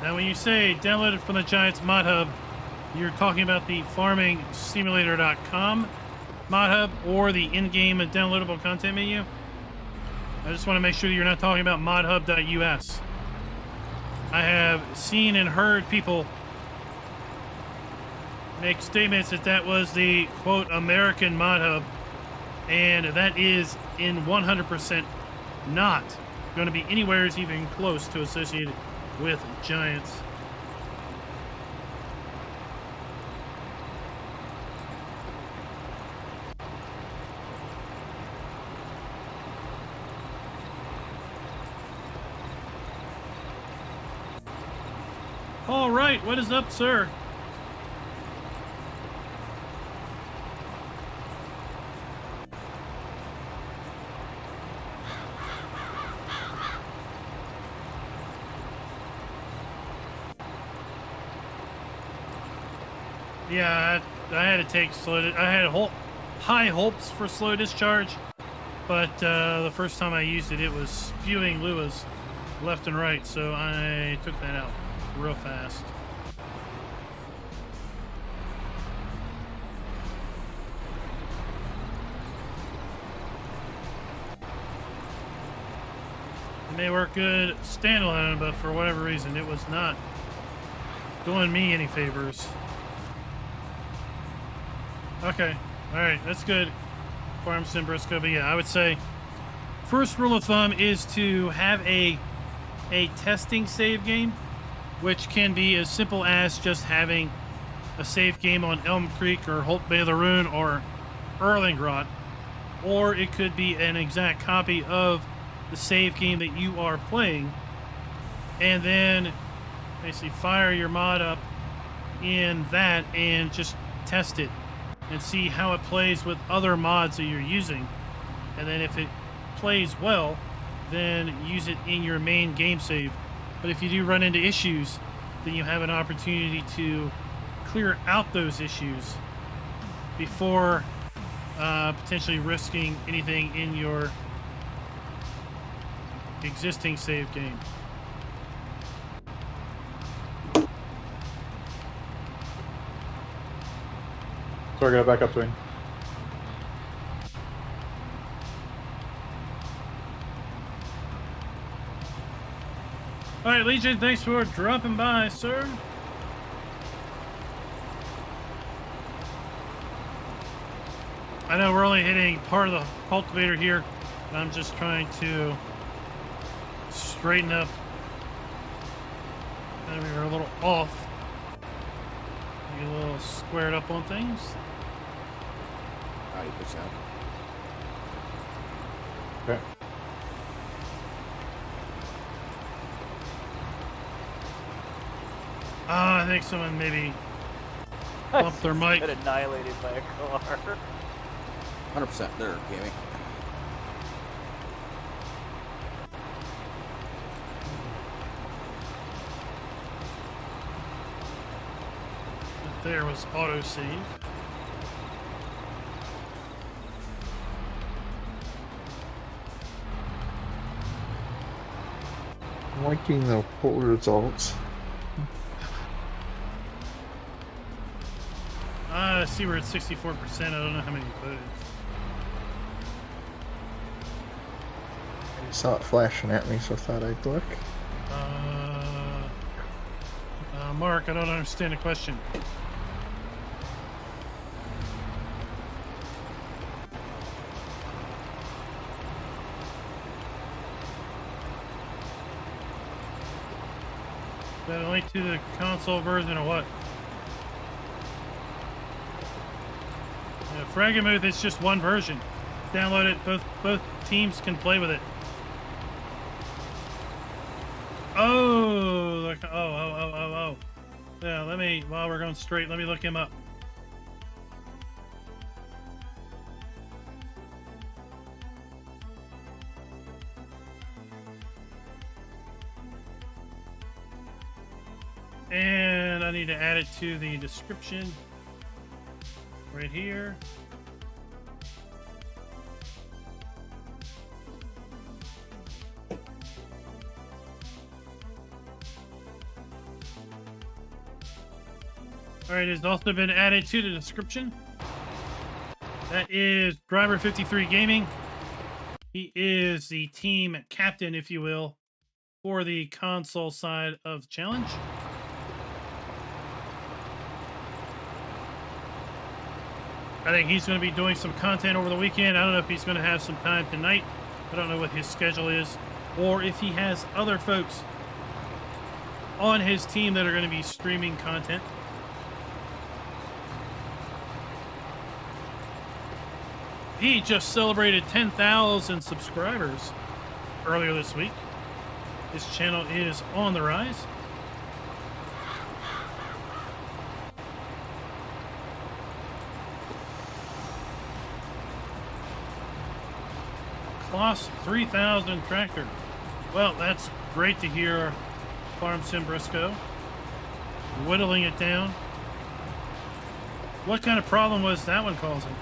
Now, when you say download it from the Giants Mod Hub, you're talking about the FarmingSimulator.com Mod Hub or the in-game downloadable content menu. I just want to make sure that you're not talking about modhub.us. I have seen and heard people make statements that that was the, quote, American Mod Hub, and that is in 100% not going to be anywhere even close to associated with Giants. All right, what is up, sir? Yeah, I had to take slow. I had high hopes for slow discharge, but the first time I used it, it was spewing luas left and right, so I took that out real fast. It may work good standalone, but for whatever reason, it was not doing me any favors. Okay, alright, that's good. Farm Sim Briscoe, but yeah, I would say first rule of thumb is to have a testing save game, which can be as simple as just having a save game on Elm Creek or Holt Bay Laroon or Erlingrot, or it could be an exact copy of the save game that you are playing, and then basically fire your mod up in that and just test it and see how it plays with other mods that you're using. And then if it plays well, then use it in your main game save. But if you do run into issues, then you have an opportunity to clear out those issues before potentially risking anything in your existing save game. Sorry, I got back up to him. All right, Legion, thanks for dropping by, sir. I know we're only hitting part of the cultivator here, and I'm just trying to straighten up. And we were a little off. Get a little squared up on things. 90%. Okay. I think someone maybe bumped their mic. Got annihilated by a car. 100% there, Gaming. There was autosave. I'm liking the poll results. I see we're at 64%. I don't know how many voted. I saw it flashing at me, so I thought I'd look. Mark, I don't understand the question. Is that a link to the console version or what? Fragamuth is just one version. Download it. Both teams can play with it. Oh, oh. Yeah, let me, while we're going straight, let me look him up. And I need to add it to the description right here. All right, it's also been added to the description. That is Driver 53 Gaming. He is the team captain, if you will, for the console side of the challenge. I think he's going to be doing some content over the weekend. I don't know if he's going to have some time tonight. I don't know what his schedule is, or if he has other folks on his team that are going to be streaming content. He just celebrated 10,000 subscribers earlier this week. His channel is on the rise. Kloss 3000 tractor. Well, that's great to hear, Farm Sim Briscoe. Whittling it down. What kind of problem was that one causing?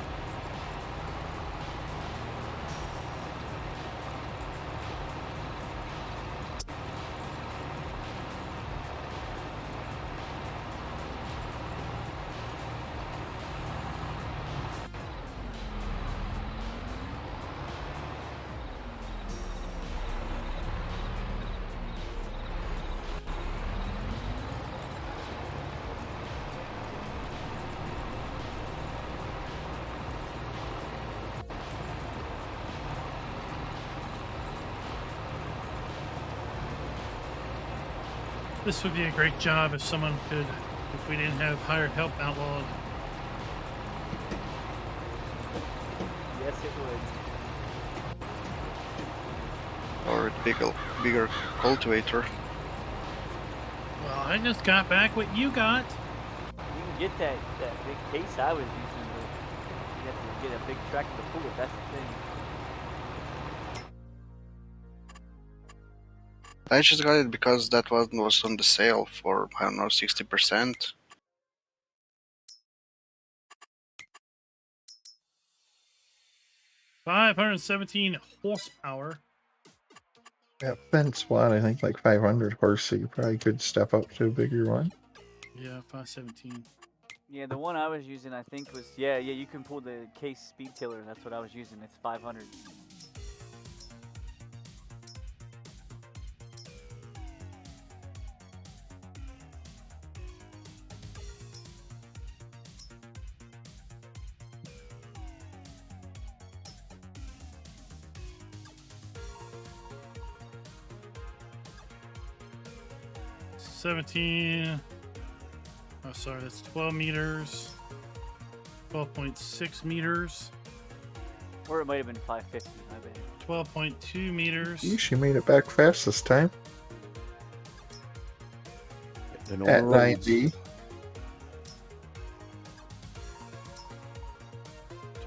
This would be a great job if someone could, if we didn't have hired help outlawed. Yes, it would. Or a bigger cultivator. Well, I just got back what you got. You can get that big case I was using, but you have to get a big tractor to pull it. That's the thing. I just got it because that one was on the sale for, I don't know, 60%. $517 horsepower. Yeah, fence one, I think like 500 horse, so you probably could step up to a bigger one. Yeah, 517. Yeah, the one I was using, I think was yeah. You can pull the case speed tiller. That's what I was using. It's 500. Oh, sorry, that's 12 meters. 12.6 meters. Or it might have been 550. My bad. 12.2 meters. Yeesh, you made it back fast this time. At 90.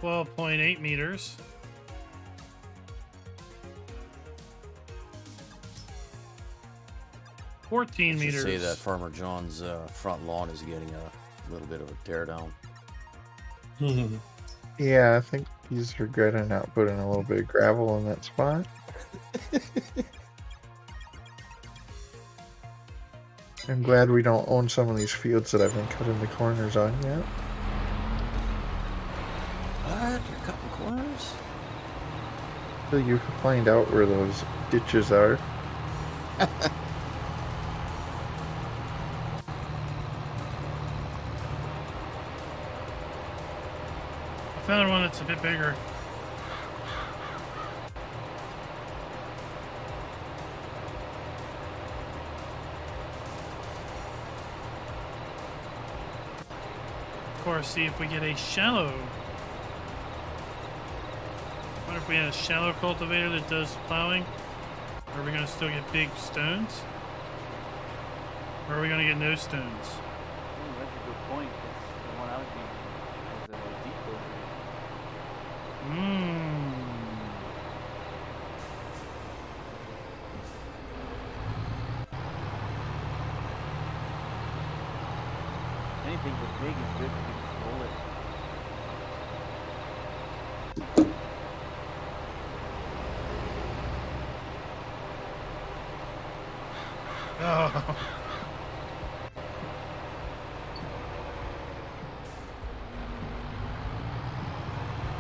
12.8 meters. I 14 should meters. say that Farmer John's front lawn is getting a little bit of a tear down. Yeah, I think he's regretting not putting a little bit of gravel in that spot. I'm glad we don't own some of these fields that I've been cutting the corners on yet. What? You're cutting corners? Till you can find out where those ditches are. I found one that's a bit bigger. Of course, see if we get a shallow What if we had a shallow cultivator that does plowing? Are we going to still get big stones? Or are we going to get no stones? Ooh, that's a good point. 'Cause the one I was using was a deep cultivator. Mmm. Anything with big is good. You can control it. Oh.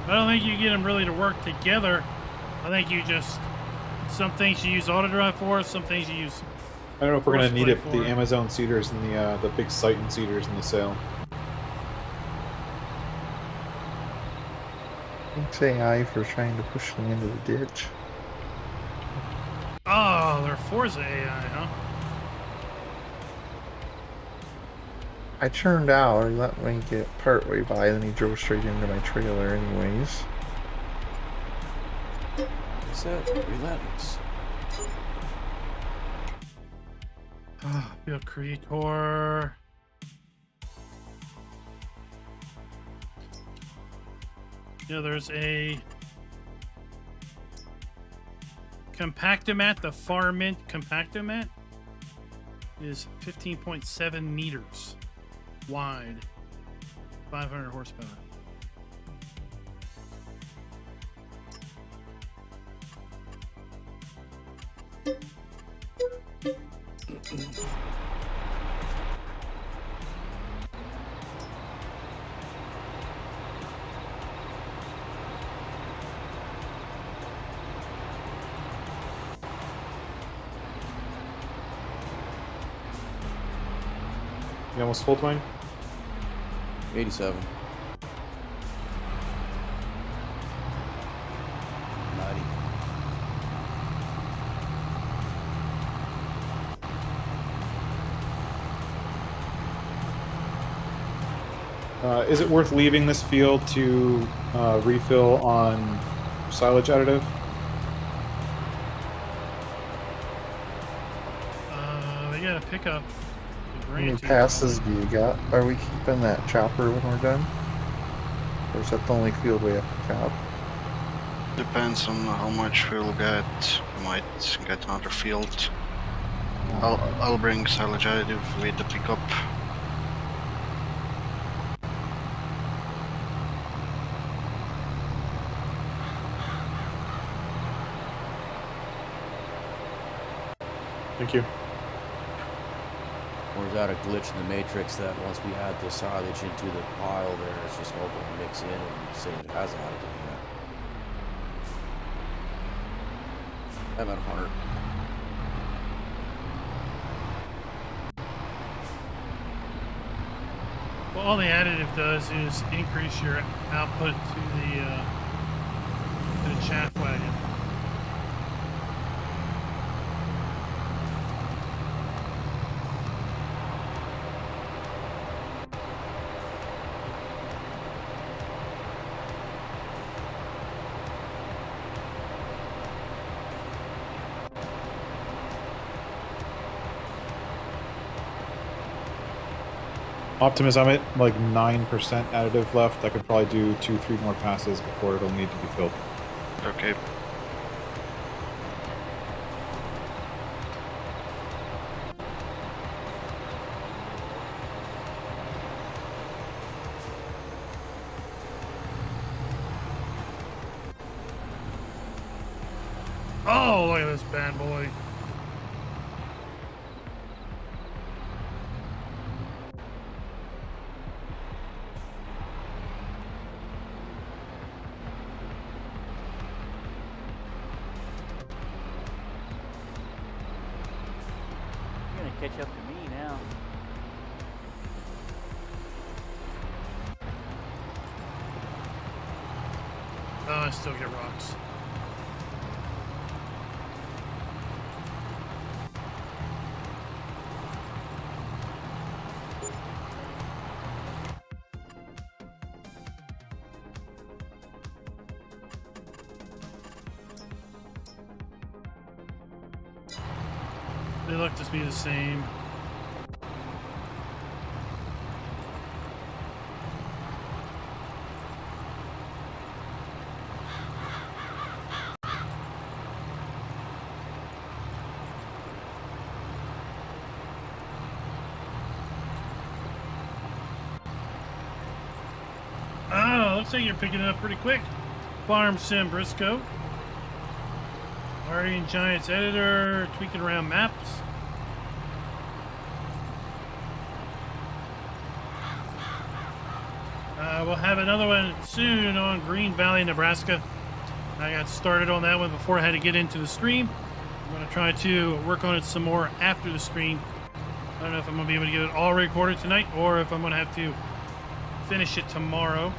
I don't think you get them really to work together. I think you just, some things you use auto drive for, some things you use. I don't know if we're gonna need it for for the Amazon seeders and the big Titan seeders in the sale. Thanks AI for trying to push me into the ditch. Oh, they're Forza AI, huh? I turned out, he let me get partway by, then he drove straight into my trailer anyways. What's that? Relentless. Oh, Build Creator. Yeah, there's a Compactomat, the FARMERKLEIN Compactomat is 15.7 meters wide, 500 horsepower. You almost full, Dwayne? 87. 90. Is it worth leaving this field to refill on silage additive? They got a pickup. How many passes do you got? Are we keeping that chopper when we're done? Or is that the only field we have to chop? Depends on how much we'll get. We might get another field. I'll bring silage additive with the pickup. Thank you. Or is that a glitch in the matrix that once we add the silage into the pile there, it's just all going to mix in and say it has additive in it? I'm at 100. Well, all the additive does is increase your output to the chaff wagon. Optimus, I'm at like 9% additive left. I could probably do 2-3 more passes before it'll need to be filled. Okay. Oh, look at this bad boy. You're gonna catch up to me now. Oh, I still get rocks. They look to be the same. Oh, looks like you're picking it up pretty quick. Farm Sim Briscoe. Guardian Giants editor, tweaking around maps. We'll have another one soon on Green Valley, Nebraska. I got started on that one before I had to get into the stream. I'm going to try to work on it some more after the stream. I don't know if I'm going to be able to get it all recorded tonight or if I'm going to have to finish it tomorrow.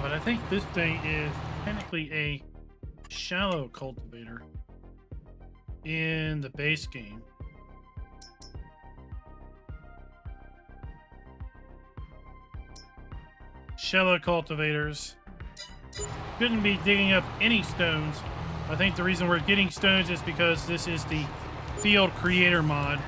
But I think this thing is technically a shallow cultivator in the base game. Shallow cultivators shouldn't be digging up any stones. I think the reason we're getting stones is because this is the field creator mod.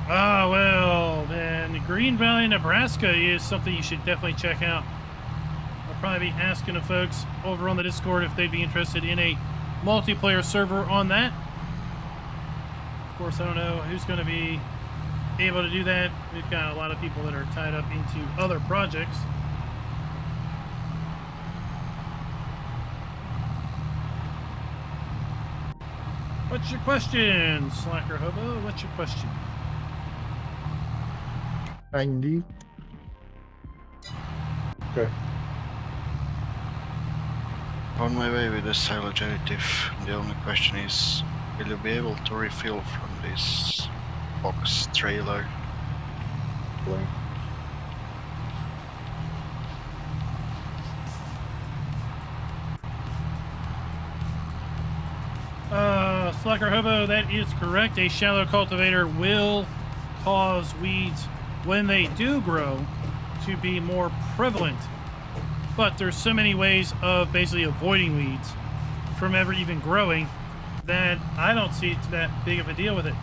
Ah, well, then Green Valley, Nebraska is something you should definitely check out. I'll probably be asking the folks over on the Discord if they'd be interested in a multiplayer server on that. Of course, I don't know who's going to be able to do that. We've got a lot of people that are tied up into other projects. What's your question, Slacker Hobo? What's your question? 90. Okay. On my way with the silage additive. The only question is, will you be able to refill from this box trailer? Blank. Slacker Hobo, that is correct. A shallow cultivator will cause weeds when they do grow to be more prevalent. But there's so many ways of basically avoiding weeds from ever even growing that I don't see it's that big of a deal with it.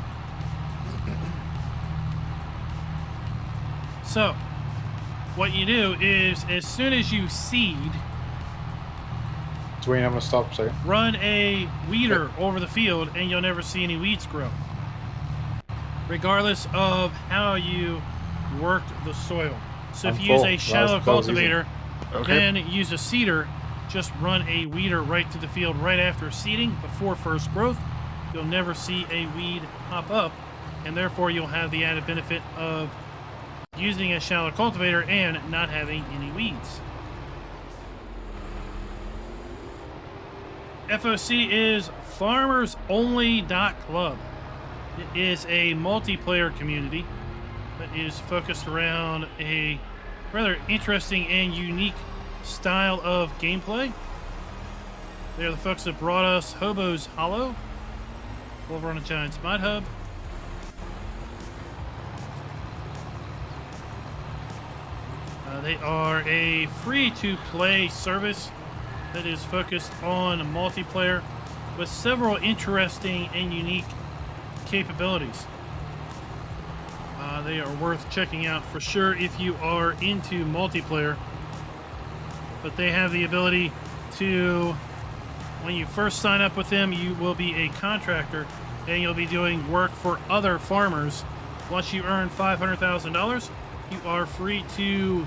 So, what you do is, as soon as you seed, Dwayne, I'm gonna stop for a second. run a weeder over the field and you'll never see any weeds grow. Regardless of how you work the soil. So if I'm you use full. a shallow That was easy. cultivator, Okay. then use a seeder, just run a weeder right to the field right after seeding, before first growth. You'll never see a weed pop up, and therefore you'll have the added benefit of using a shallow cultivator and not having any weeds. FOC is farmersonly.club. It is a multiplayer community that is focused around a rather interesting and unique style of gameplay. They're the folks that brought us Hobo's Hollow over on the Giants Mod Hub. They are a free-to-play service that is focused on multiplayer with several interesting and unique capabilities. They are worth checking out for sure if you are into multiplayer. but they have the ability to, when you first sign up with them, you will be a contractor and you'll be doing work for other farmers. Once you earn $500,000, you are free to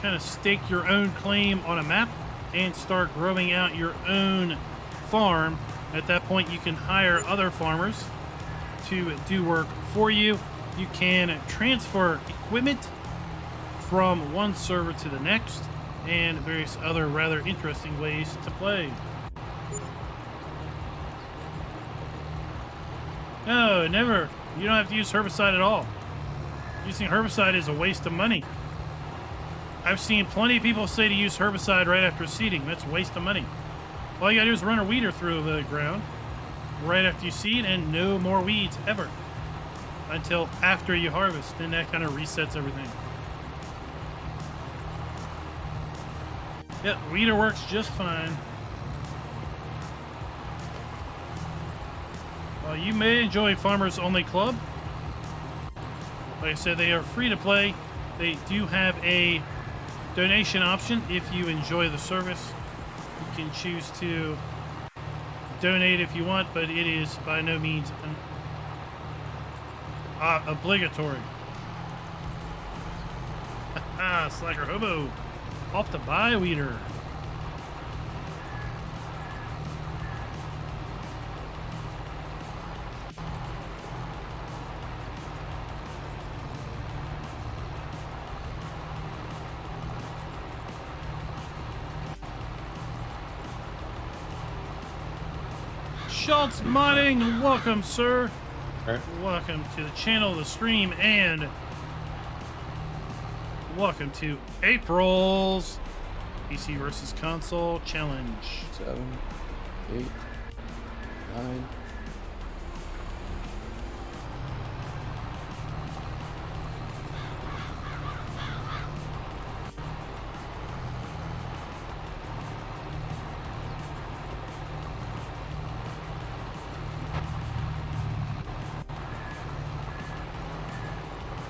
kind of stake your own claim on a map and start growing out your own farm. At that point, you can hire other farmers to do work for you. You can transfer equipment from one server to the next, and various other rather interesting ways to play. No, never. You don't have to use herbicide at all. Using herbicide is a waste of money. I've seen plenty of people say to use herbicide right after seeding. That's a waste of money. All you gotta do is run a weeder through the ground right after you seed, and no more weeds ever until after you harvest. Then that kind of resets everything. Yep, weeder works just fine. You may enjoy Farmers Only Club. Like I said, they are free to play. They do have a donation option if you enjoy the service. You can choose to donate if you want, but it is by no means obligatory. Slacker Hobo off to buy a weeder. Schultz Modding, welcome, sir. Right. Welcome to the channel, the stream, and welcome to April's PC versus Console Challenge. 7, 8, 9.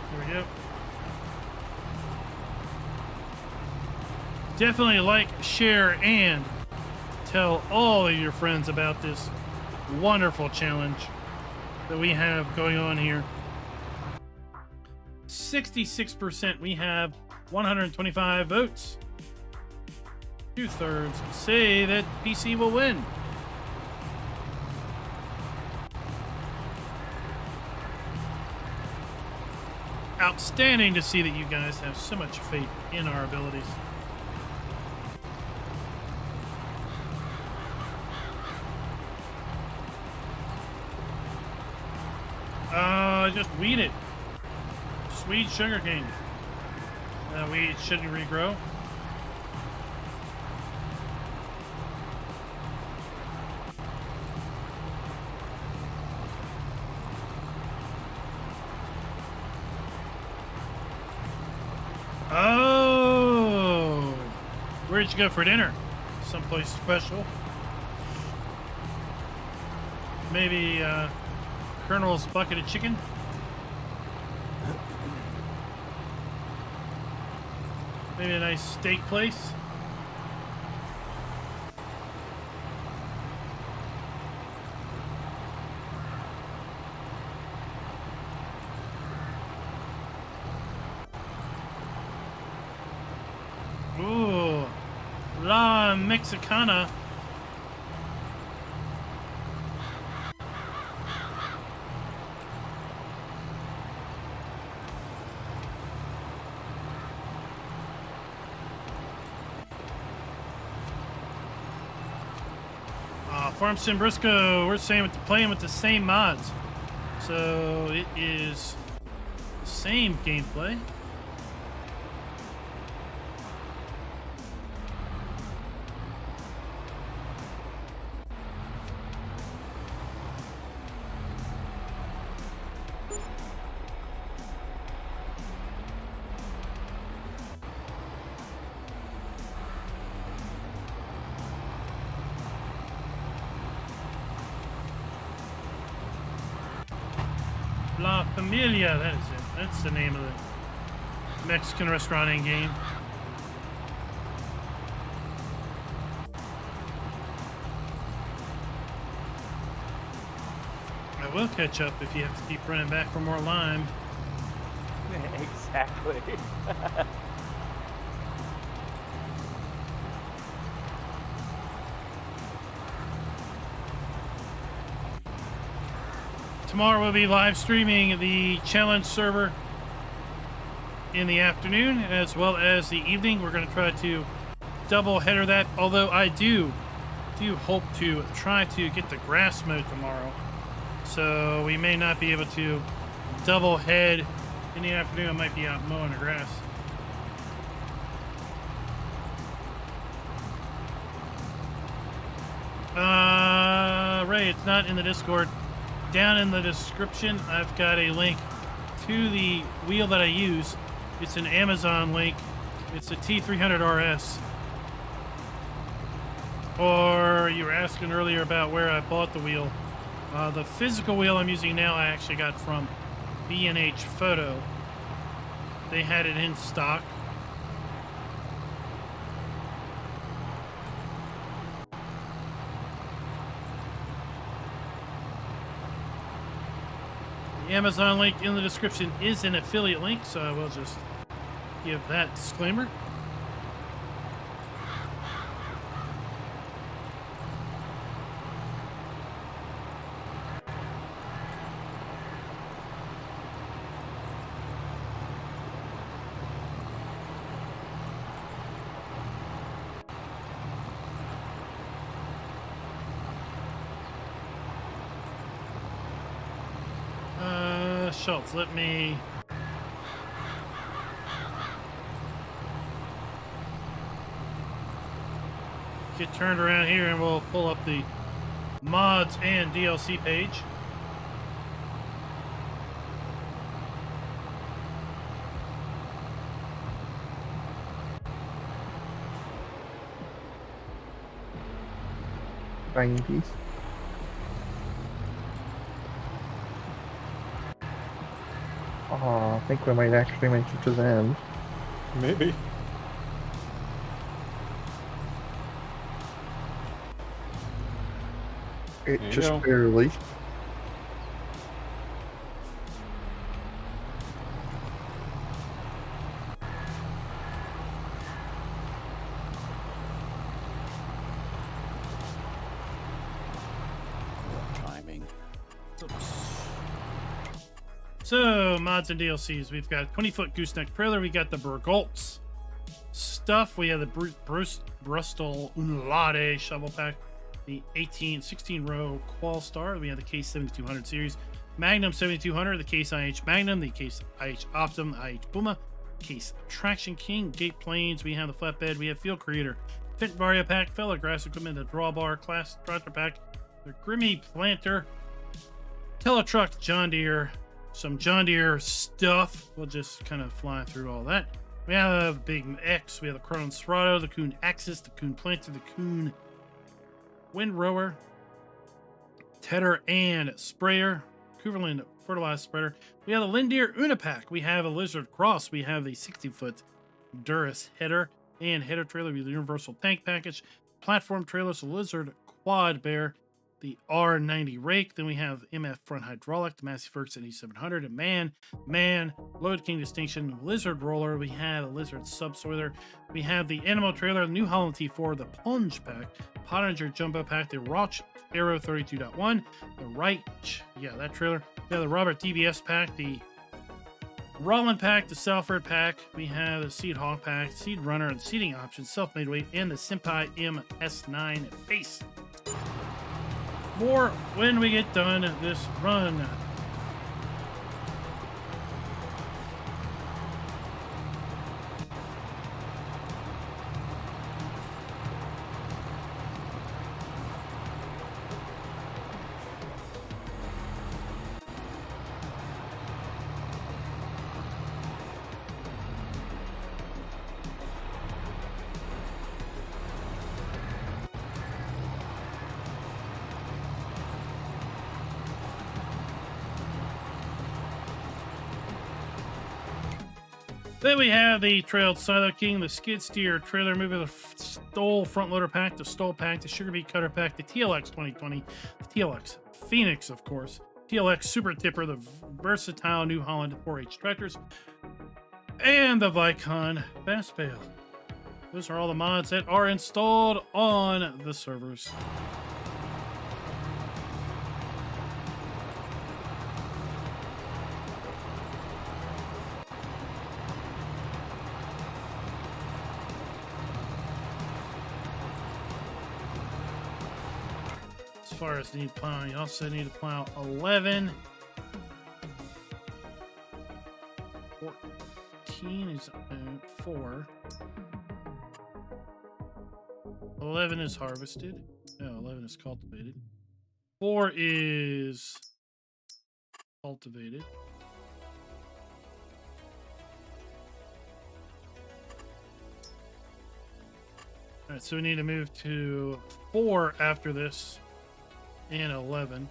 Here we go. Definitely like, share, and tell all of your friends about this wonderful challenge that we have going on here. 66%. We have 125 votes. 2/3 say that PC will win. Outstanding to see that you guys have so much faith in our abilities. Just weed it. Just weed sugarcane. Weed shouldn't regrow. Oh, where'd you go for dinner? Someplace special? Maybe Colonel's bucket of chicken? Maybe a nice steak place? Ooh, La Mexicana. Farm Sim Briscoe, we're saying playing with the same mods. So it is the same gameplay. La Familia, that is it. That's the name of the Mexican restaurant in game. will catch up if you have to keep running back for more lime. Exactly. Tomorrow we'll be live streaming the challenge server in the afternoon as well as the evening. We're going to try to double header that, although I do hope to try to get the grass mowed tomorrow. So we may not be able to double head in the afternoon. I might be out mowing the grass. Ray, it's not in the Discord. Down in the description, I've got a link to the wheel that I use. It's an Amazon link. It's a T300 RS. Or you were asking earlier about where I bought the wheel. The physical wheel I'm using now, I actually got from B&H Photo. They had it in stock. The Amazon link in the description is an affiliate link, so I will just give that disclaimer. Schultz, let me get turned around here and we'll pull up the mods and DLC page. Tiny piece. Oh, I think we might actually make it to the end. Maybe. It There you just go. barely. Timing. So, mods and DLCs. We've got 20-foot gooseneck trailer. We got the Burgoltz stuff. We have the Bruce Bristol Unlade shovel pack. The 16-row Qual Star. We have the Case 7200 series. Magnum 7200, the Case IH Magnum, the Case IH Optum, the IH Puma, Case Traction King, Gate Planes. We have the Flatbed. We have Field Creator, Fit Vario Pack, Fella Grass Equipment, the Drawbar Class Tractor Pack, the Grimmy Planter, Teletruck John Deere, some John Deere stuff. We'll just kind of fly through all that. We have Big X, we have the Cronin Serato, the Kuhn Axis, the Kuhn Planter, the Kuhn Windrower, Tedder and Sprayer, Cooverland Fertilizer Spreader. We have the Lindeer Unipack. We have a Lizard Cross. We have the 60-foot Duras header and header trailer with the Universal Tank Package, Platform Trailers, the Lizard Quad Bear, the R90 Rake. Then we have MF Front Hydraulic, the Massey Ferguson E700, and Man, Load King Distinction, Lizard Roller. We have a Lizard Subsoiler. We have the Animal Trailer, the New Holland T4, the Plunge Pack, Pottinger Jumbo Pack, the Roch Arrow 32.1, the that trailer. We have the Robert DBS Pack, the Rollin Pack, the Salford Pack. We have the Seed Hawk Pack, Seed Runner, and Seeding Options, Self-Made Weight, and the Senpai MS9 Base. More when we get done this run. Then we have the Trailed Silo King, the Skid Steer Trailer Mover, the Stole Front Loader Pack, the Stole Pack, the Sugar Beet Cutter Pack, the TLX 2020, the TLX Phoenix, of course, TLX Super Tipper, the versatile New Holland 4H tractors, and the Vicon Fast Bale. Those are all the mods that are installed on the servers. As far as need plowing, you also need to plow 11. 14 is 4. 11 is harvested. No, 11 is cultivated. 4 is cultivated. Alright, so we need to move to 4 after this. And 11.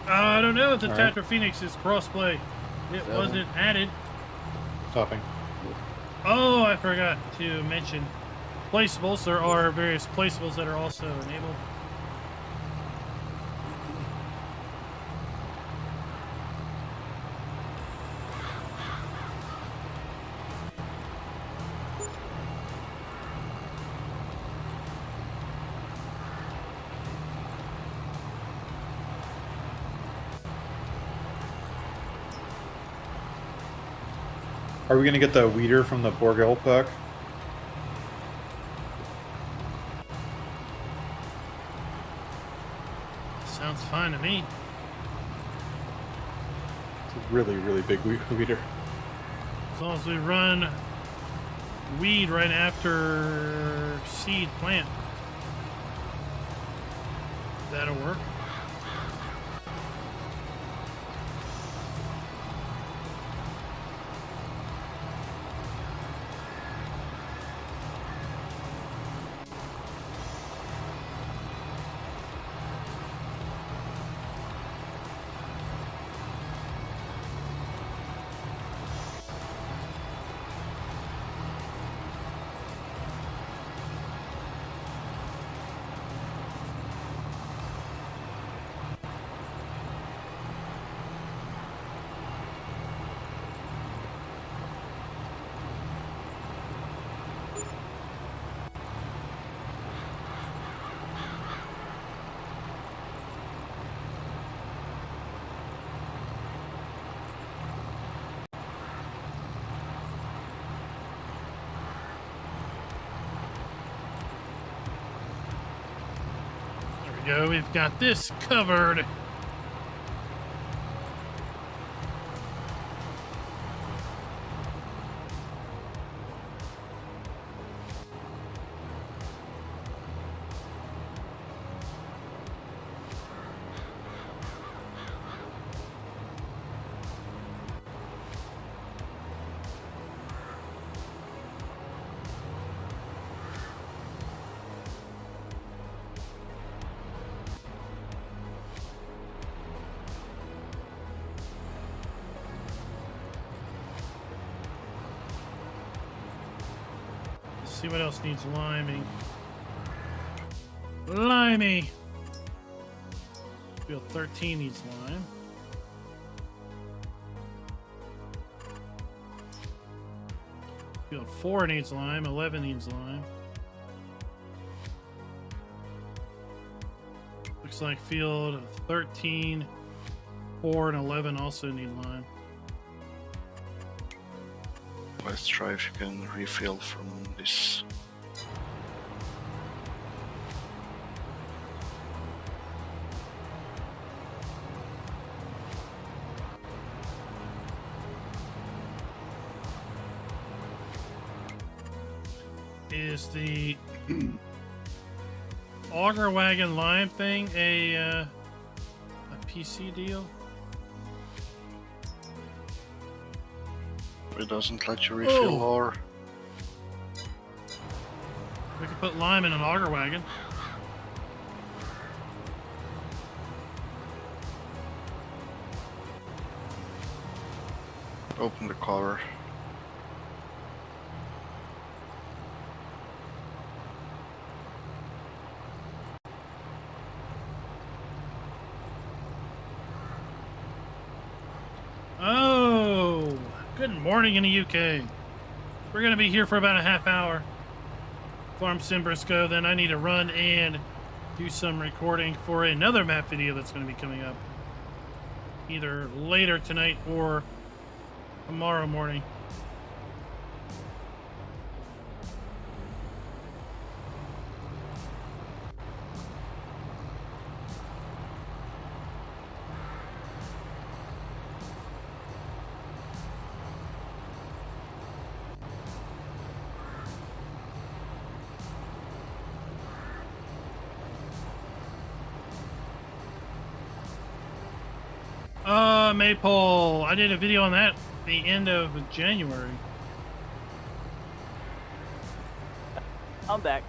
I don't know if the Tatra Phoenix is crossplay. It wasn't added. Topping. Oh, I forgot to mention placeables. There are various placeables that are also enabled. Are we going to get the weeder from the Borgel puck? Sounds fine to me. It's a really, really big weeder. As long as we run weed right after seed plant. That'll work. Go, we've got this covered. See what else needs liming. Limey! Field 13 needs lime. Field 4 needs lime. 11 needs lime. Looks like field 13, 4, and 11 also need lime. Let's try if you can refill from this. Is the auger wagon lime thing a PC deal? It doesn't let you refill, or We could put lime in an auger wagon. open the cover. Good morning in the UK. We're going to be here for about a half hour. Farm Sim Briscoe. Then I need to run and do some recording for another map video that's going to be coming up. Either later tonight or tomorrow morning. Maypole. I did a video on that at the end of January. I'm back.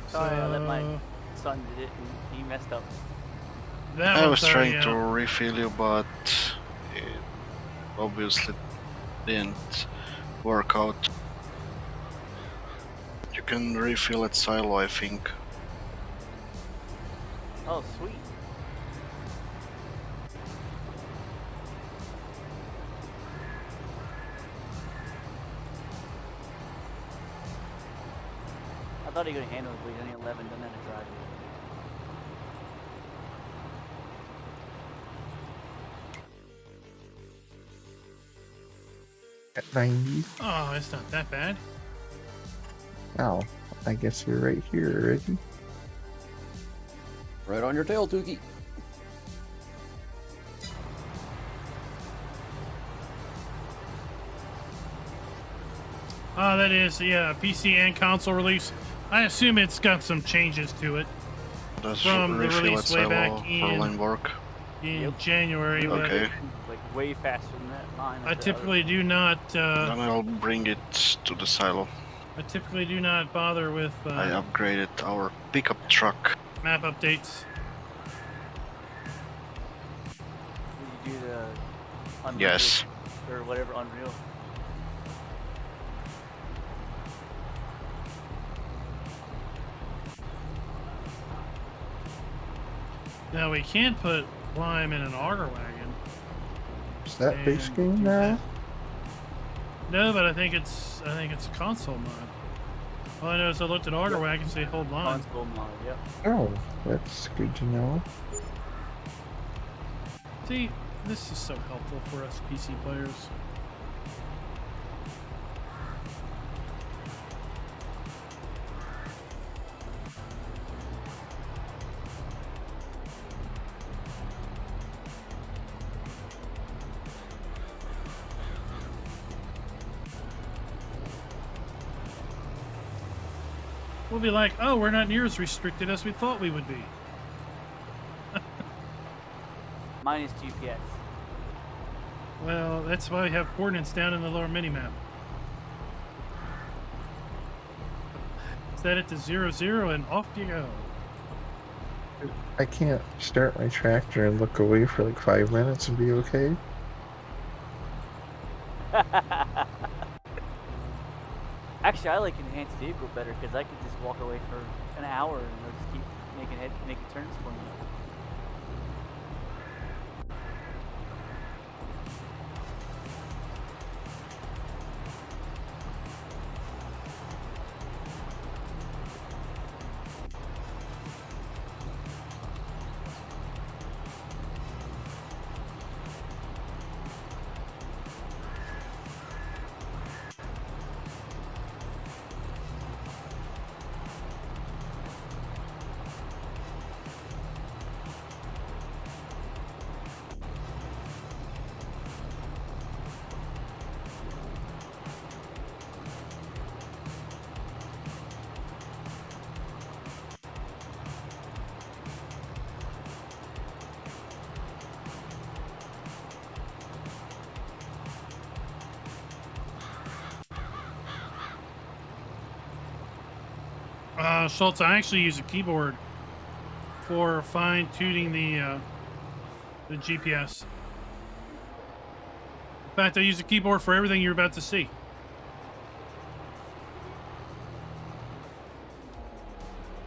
Sorry, I let my son did it and he messed up. I was trying to refill you, but it obviously didn't work out. You can refill at silo, I think. Oh, sweet. I thought he could handle it, but he's only 11, doesn't have to drive it. At 90. Oh, it's not that bad. Oh, I guess you're right here already. Right on your tail, Tukey. Oh, that is, yeah, PC and console release. I assume it's got some changes to it Does from the refill release at way silo back for line work? in January. But Okay. Like way faster than that line. I typically do not. Then I'll bring it to the silo. I typically do not bother with I upgraded our pickup truck. map updates. Did you do the Unreal Yes. or whatever Unreal? Now we can put lime in an auger wagon. Is that base and game do now? that. No, but I think it's a console mod. All I know is I looked at auger wagon and say hold line. Console mod, yep. Oh, that's good to know. See, this is so helpful for us PC players. We'll be like, oh, we're not near as restricted as we thought we would be. Minus GPS. Well, that's why we have coordinates down in the lower minimap. Set it to 0, and off you go. I can't start my tractor and look away for like 5 minutes and be okay. Actually, I like enhanced vehicle better because I could just walk away for an hour and it'll just keep making turns for me. Schultz, I actually use a keyboard for fine-tuning the GPS. In fact, I use a keyboard for everything you're about to see.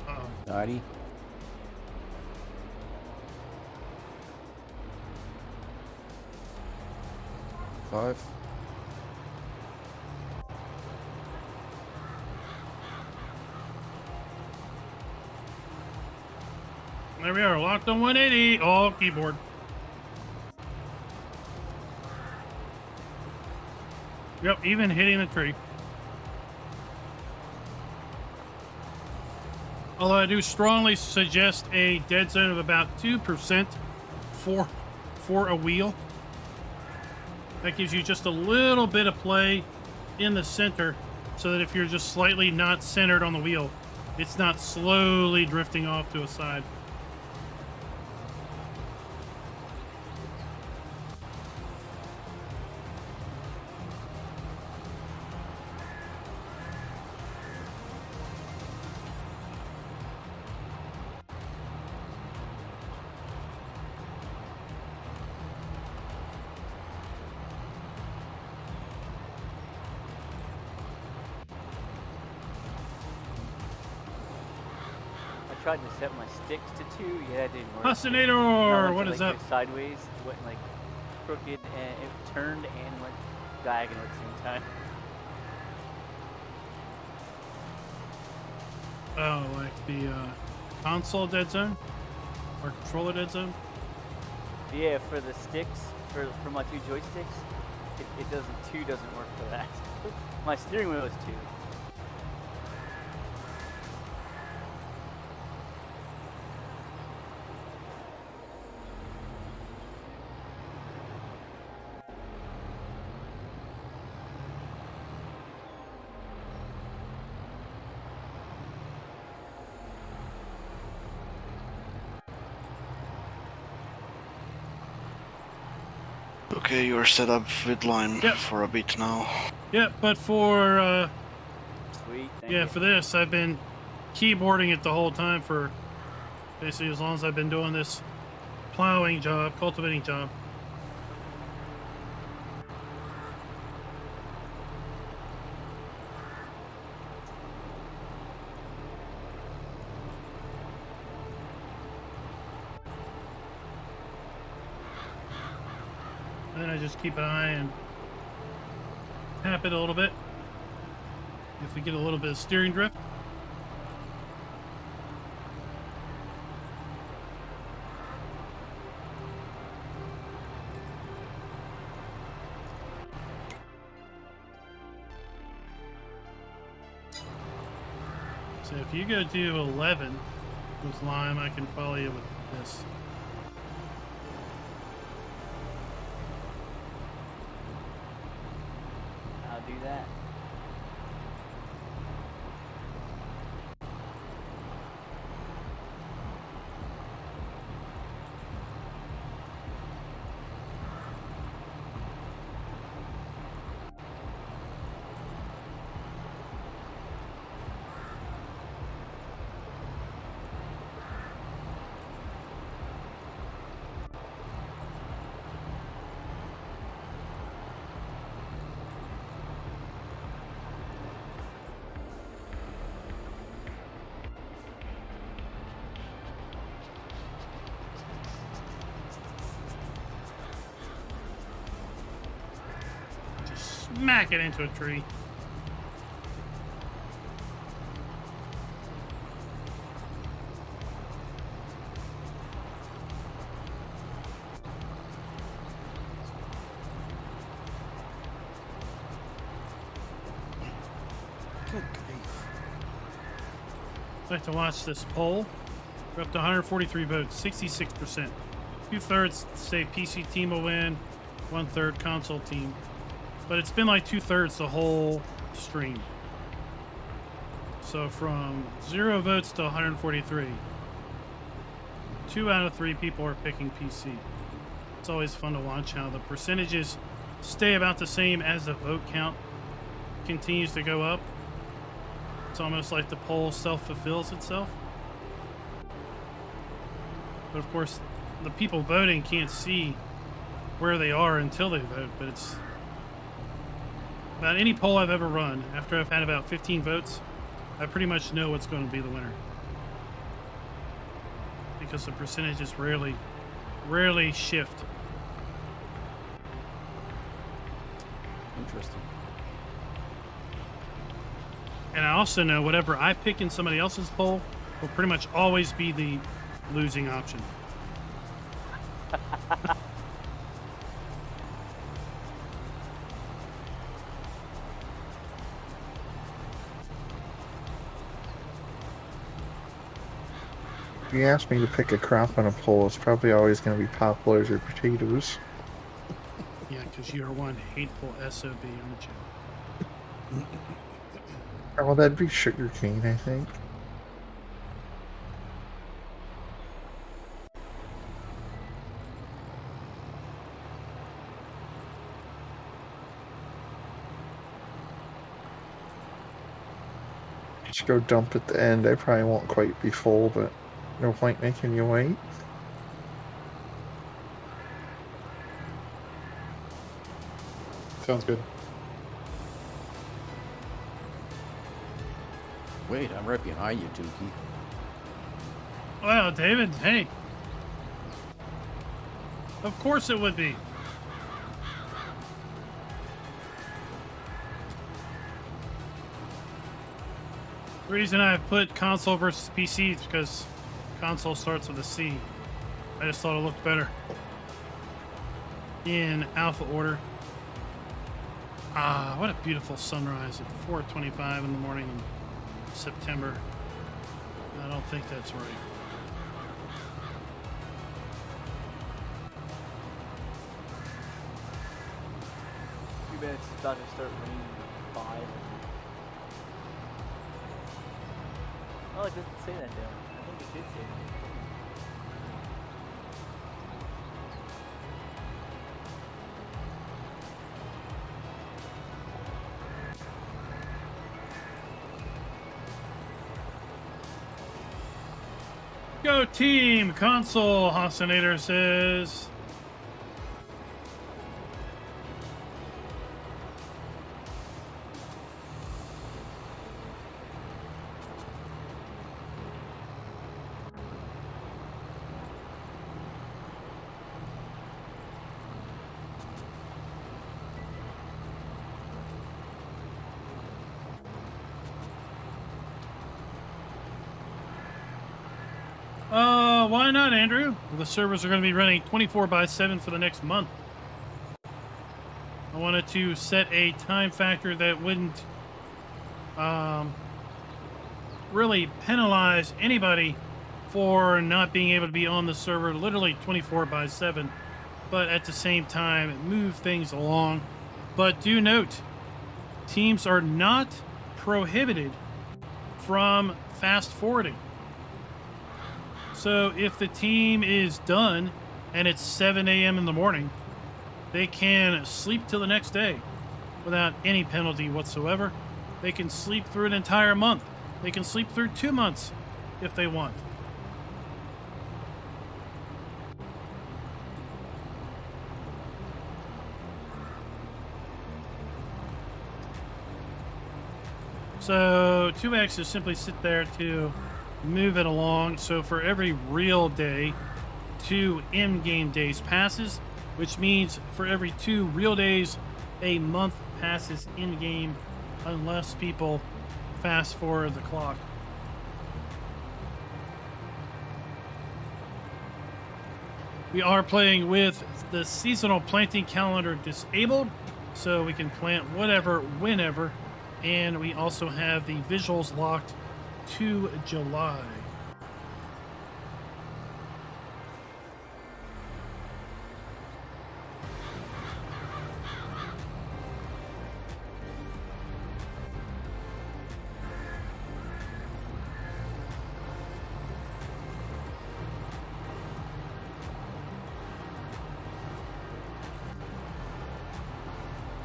Uh-oh. 90. Five. There we are, locked on 180. All keyboard. Yep, even hitting the tree. Although I do strongly suggest a dead zone of about 2% for a wheel. That gives you just a little bit of play in the center, so that if you're just slightly not centered on the wheel, it's not slowly drifting off to a side. I tried to set my sticks to 2. Yeah, it didn't work. Hustinator! What is like, that? Sideways, it went like crooked, and it turned and went diagonal at the same time. Oh, like the console dead zone? Or controller dead zone? Yeah, for the sticks, for my 2 joysticks, it doesn't, 2 doesn't work for that. My steering wheel is 2. Okay, you're set up with line Yep. for a bit now. Yeah, but for Sweet, thank yeah, you. for this, I've been keyboarding it the whole time for basically as long as I've been doing this plowing job, cultivating job. And then I just keep an eye and tap it a little bit if we get a little bit of steering drift. So if you go to 11 with lime, I can follow you with this. I'll do that. Just smack it into a tree. Good grief. I'd like to watch this poll. We're up to 143 votes, 66%. 2/3 say PC team will win, 1/3 console team. But it's been like 2/3 the whole stream. So from 0 votes to 143, 2 out of 3 people are picking PC. It's always fun to watch how the percentages stay about the same as the vote count continues to go up. It's almost like the poll self-fulfills itself. But of course, the people voting can't see where they are until they vote. But it's about any poll I've ever run, after I've had about 15 votes, I pretty much know what's going to be the winner. Because the percentages rarely shift. Interesting. And I also know whatever I pick in somebody else's poll will pretty much always be the losing option. If you ask me to pick a crop on a poll, it's probably always going to be poplars or potatoes. Yeah, because you're one hateful SOB, aren't you? Oh, well, that'd be sugarcane, I think. Just go dump at the end. I probably won't quite be full, but no point making you wait. Sounds good. Wait, I'm right behind you, Tukey. Well, David, hey. Of course it would be. The reason I've put console versus PC is because console starts with a C. I just thought it looked better in alpha order. Ah, what a beautiful sunrise at 4:25 in the morning in September. I don't think that's right. Too bad it's about to start raining at 5. Oh, it doesn't say that though. I think it did say that. Go team! Console Hostinator says. Why not, Andrew? The servers are going to be running 24/7 for the next month. I wanted to set a time factor that wouldn't really penalize anybody for not being able to be on the server literally 24/7, but at the same time move things along. But do note, teams are not prohibited from fast forwarding. So if the team is done and it's 7 a.m. in the morning, they can sleep till the next day without any penalty whatsoever. They can sleep through an entire month. They can sleep through 2 months if they want. So 2x is simply sit there to move it along. So for every real day, 2 in-game days passes, which means for every 2 real days, a month passes in-game, unless people fast forward the clock. We are playing with the seasonal planting calendar disabled, so we can plant whatever, whenever, and we also have the visuals locked to July.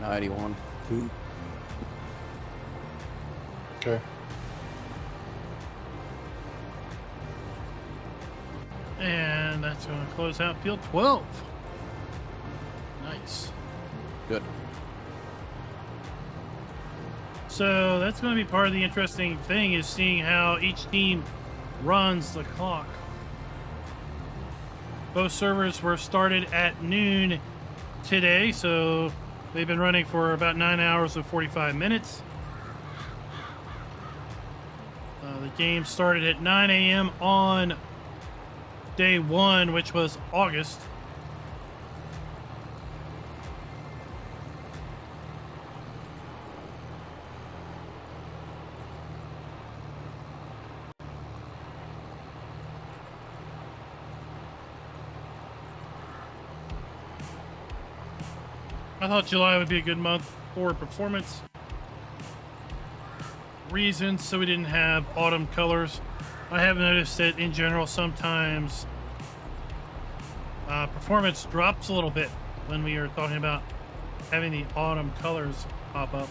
$91. Okay. And that's going to close out field 12. Nice. Good. So that's going to be part of the interesting thing, is seeing how each team runs the clock. Both servers were started at noon today, so they've been running for about 9 hours and 45 minutes. The game started at 9 a.m. on day 1, which was August. I thought July would be a good month for performance reasons, so we didn't have autumn colors. I have noticed that in general sometimes performance drops a little bit when we are talking about having the autumn colors pop up.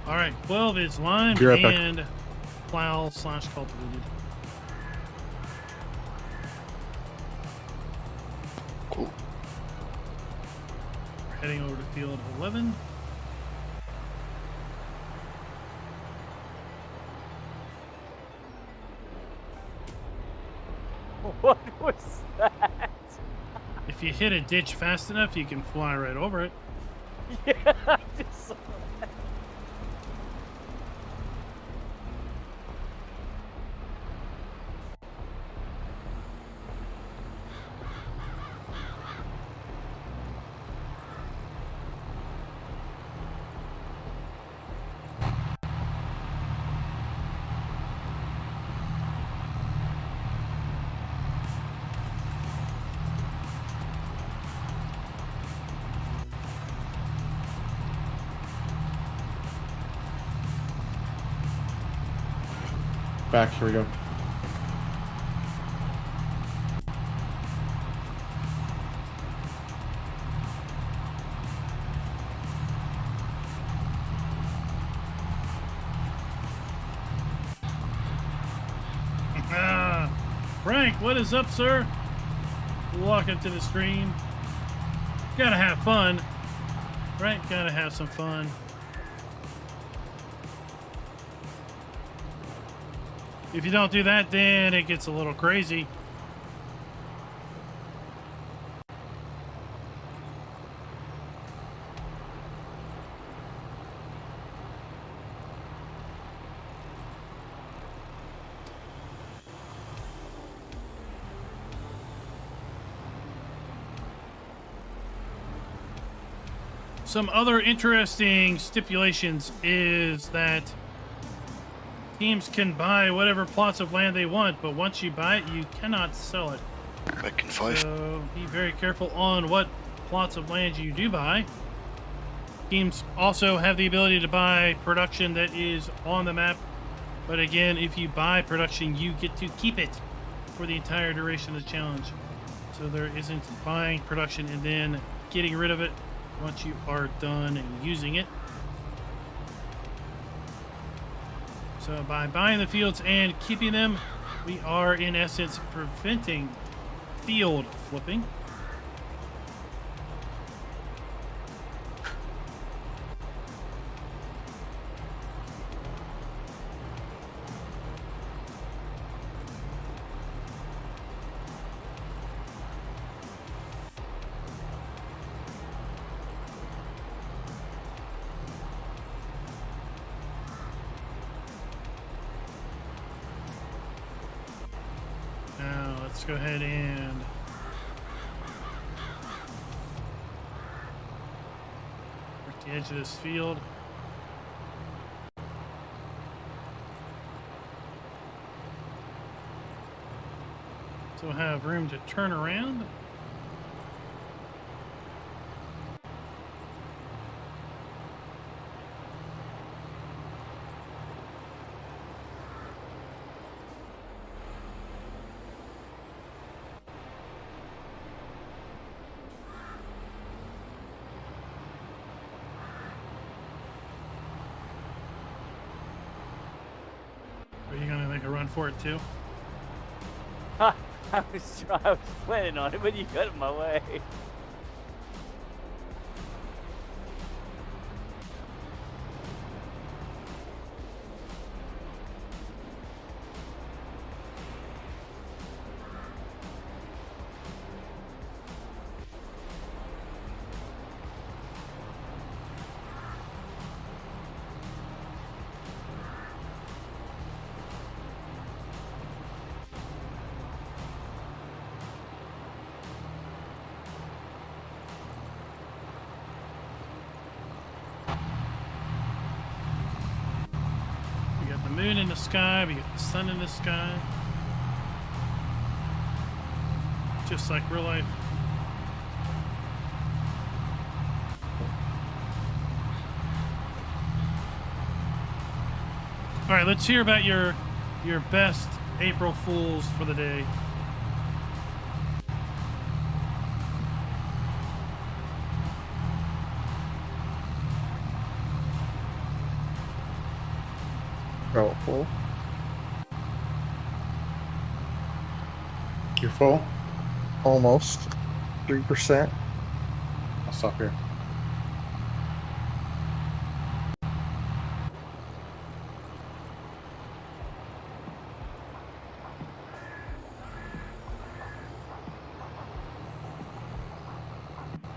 All right, 12 is lime Be right back. and plow/cultivated. Cool. We're heading over to field 11. What was that? If you hit a ditch fast enough, you can fly right over it. Yeah, I just saw that. Back, here we go. Frank, what is up, sir? Welcome to the stream. Gotta have fun, right? Gotta have some fun. If you don't do that, then it gets a little crazy. Some other interesting stipulations is that teams can buy whatever plots of land they want, but once you buy it, you cannot sell it. Back in 5. So be very careful on what plots of land you do buy. Teams also have the ability to buy production that is on the map, but again, if you buy production, you get to keep it for the entire duration of the challenge. So there isn't buying production and then getting rid of it once you are done using it. So by buying the fields and keeping them, we are in essence preventing field flipping. Let's go ahead and work the edge of this field. So we'll have room to turn around. Are you gonna make a run for it too? I was planning on it, but you got in my way. the moon in the sky, we got the sun in the sky. Just like real life. All right, let's hear about your best April Fools for the day. Oh, full. You're full? Almost. 3%. I'll stop here.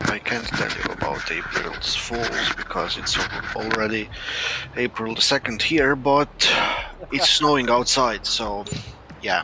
I can't tell you about April's Fools because it's already April the 2nd here, but it's snowing outside, so yeah.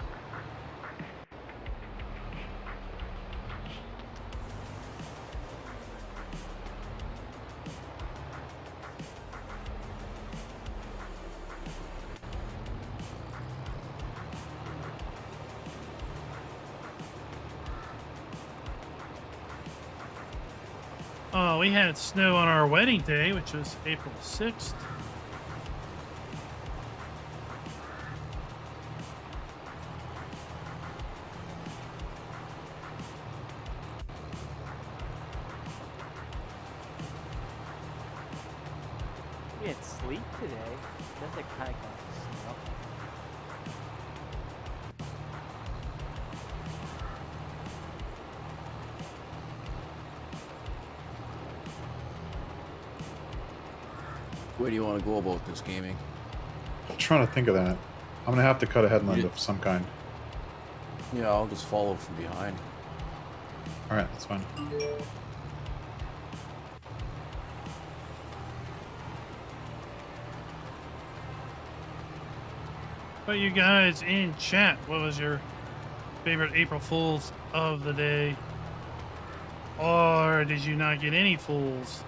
Oh, we had snow on our wedding day, which was April 6th. We had sleep today. That's like kind of snow. Where do you want to go about this gaming? I'm trying to think of that. I'm gonna have to cut a headland of some kind. Yeah, I'll just follow from behind. Alright, that's fine. But you guys in chat, what was your favorite April Fools of the day? Or did you not get any fools?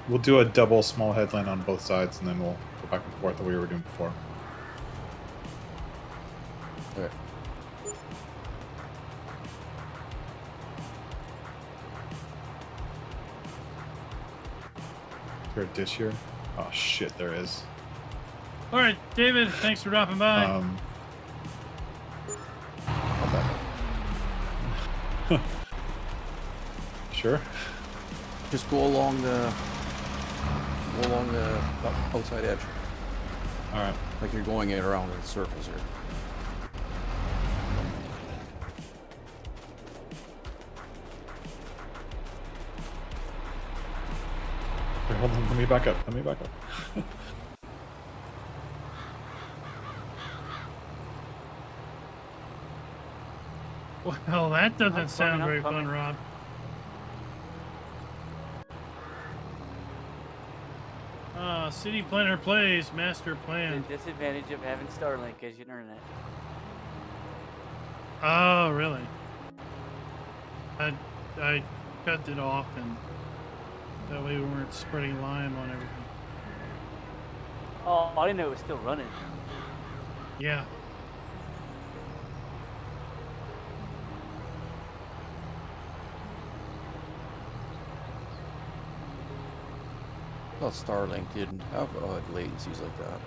We'll do a double small headland on both sides, and then we'll go back and forth the way we were doing before. Okay. Is there a dish here? Oh shit, there is. All right, David, thanks for dropping by. Sure. Just go along the outside edge. All right. Like you're going in around in circles here. Here, hold on. Let me back up. Let me back up. Well, that doesn't I'm sound coming, very I'm fun, coming. Rob. City Planner Plays Master Plan. The disadvantage of having Starlink is you can earn it. Oh, really? I cut it off, and that way we weren't spreading lime on everything. Oh, I didn't know it was still running. Yeah. I thought Starlink didn't have latencies like that.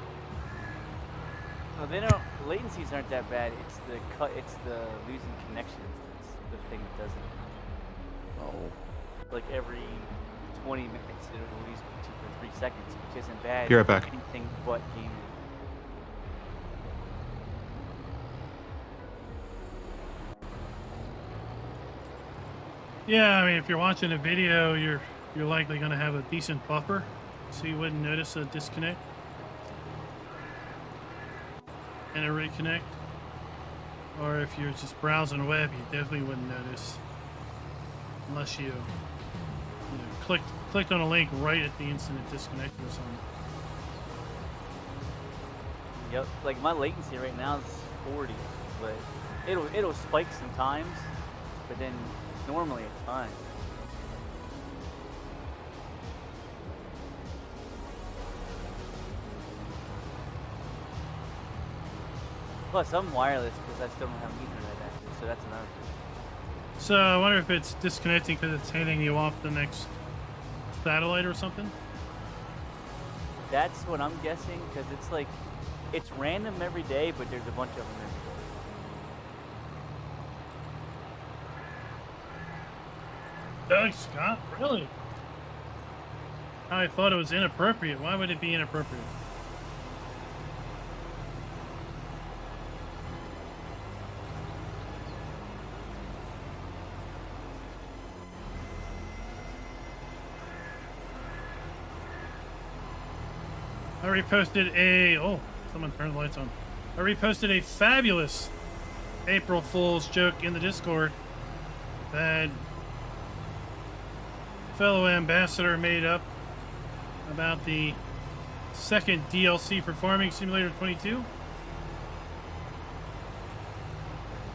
No, they don't. Latencies aren't that bad. It's the It's the losing connections. That's the thing that does it. Oh. Like every 20 minutes, it'll lose 2 or 3 seconds, which isn't bad. Be right back. Anything but gaming. Yeah, I mean, if you're watching a video, you're likely going to have a decent buffer, so you wouldn't notice a disconnect and a reconnect. Or if you're just browsing the web, you definitely wouldn't notice, unless you clicked on a link right at the instant it disconnected or something. Yep. Like my latency right now is 40, but it'll spike sometimes, but then normally it's fine. Plus, I'm wireless because I still don't have Ethernet access, so that's another thing. So I wonder if it's disconnecting because it's handing you off the next satellite or something. That's what I'm guessing, because it's like, it's random every day, but there's a bunch of them every day. Doug Scott, really? I thought it was inappropriate. Why would it be inappropriate? I reposted a... Oh, someone turned the lights on. I reposted a fabulous April Fool's joke in the Discord that fellow ambassador made up about the second DLC for Farming Simulator 22.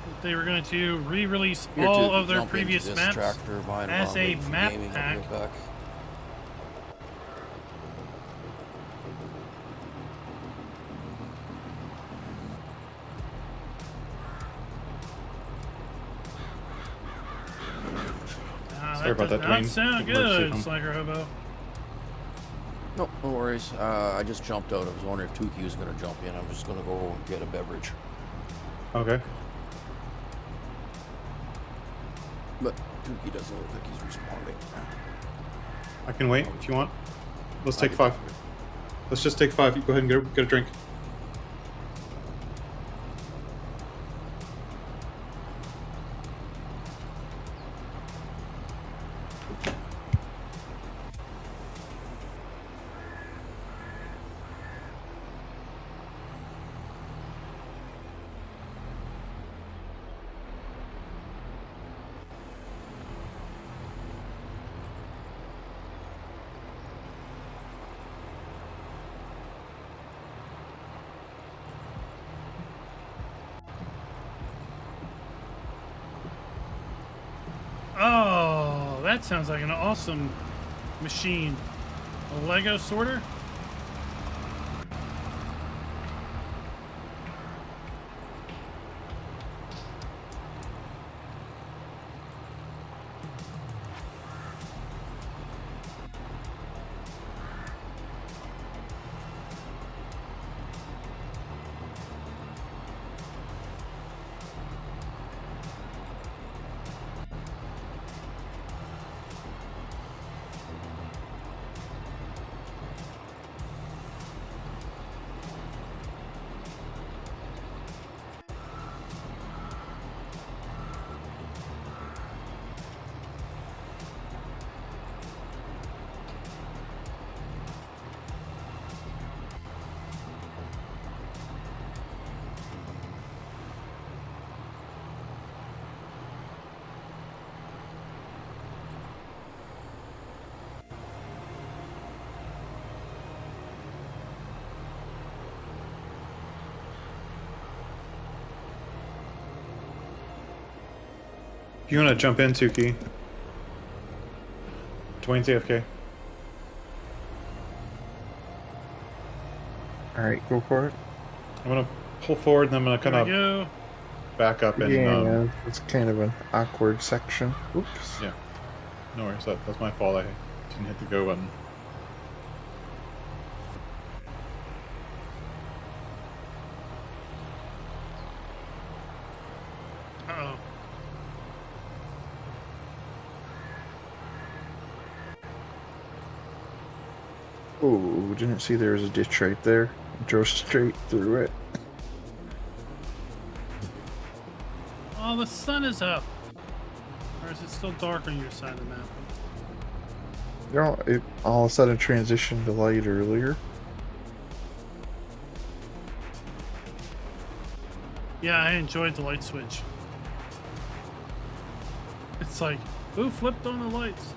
That they were going to re-release all of their previous maps as a map pack. Sorry about that, Dwayne. Sound good, Slacker Hobo. No, no worries. I just jumped out. I was wondering if Tukey was going to jump in. I'm just going to go and get a beverage. Okay. But Tukey doesn't look like he's responding. I can wait if you want. Let's take 5. Let's just take 5. You go ahead and get a drink. Oh, that sounds like an awesome machine. A Lego sorter? If you want to jump in, Tukey. Dwayne's AFK. Alright, go for it. I'm going to pull forward and I'm going to kind of back up and... Yeah, it's kind of an awkward section. Oops. Yeah. No worries, that's my fault. I didn't hit the go button. Uh-oh. Oh, didn't see there was a ditch right there. Drove straight through it. Oh, the sun is up. Or is it still dark on your side of the map? You know, it all of a sudden transitioned to light earlier. Yeah, I enjoyed the light switch. It's like, who flipped on the lights?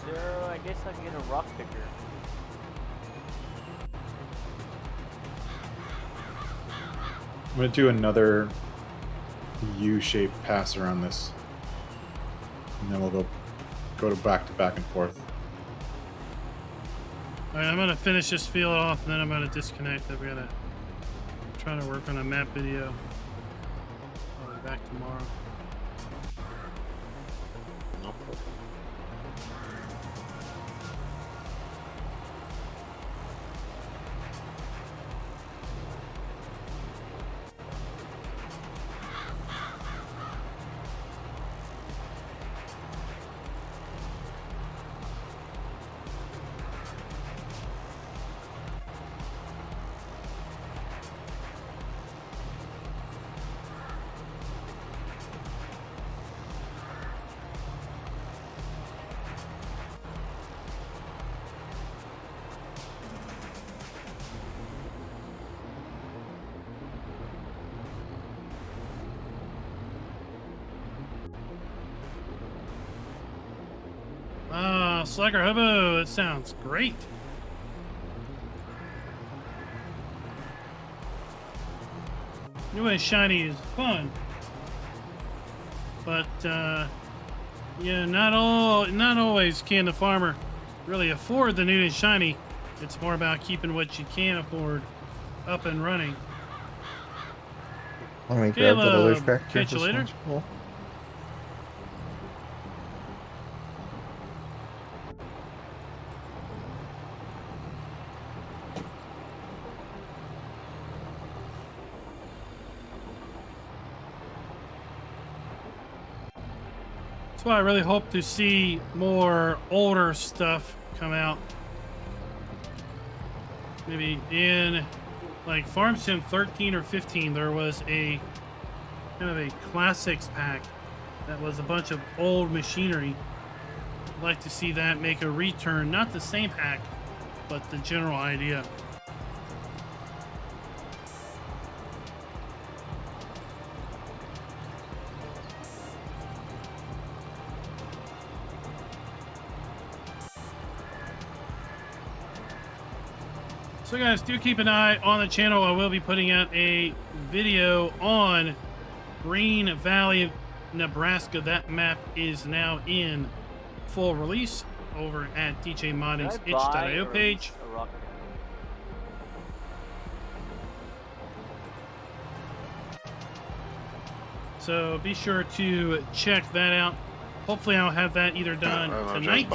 So, I guess I can get a rock picker. I'm going to do another U-shaped pass around this and then we'll go to back and forth. All right, I'm gonna finish this field off, and then I'm gonna disconnect. I'm trying to work on a map video. I'll be back tomorrow. No problem. Slacker Hobo, it sounds great. New and shiny is fun, but yeah, not always can the farmer really afford the new and shiny. It's more about keeping what you can afford up and running. Let me grab the other Caleb, factor. catch you later. Cool. That's why I really hope to see more older stuff come out. Maybe in like Farm Sim 13 or 15, there was a kind of a classics pack that was a bunch of old machinery. I'd like to see that make a return. Not the same pack, but the general idea. So guys, do keep an eye on the channel. I will be putting out a video on Green Valley, Nebraska. That map is now in full release over at DJ Modding's itch.io page. So be sure to check that out. Hopefully I'll have that either done tonight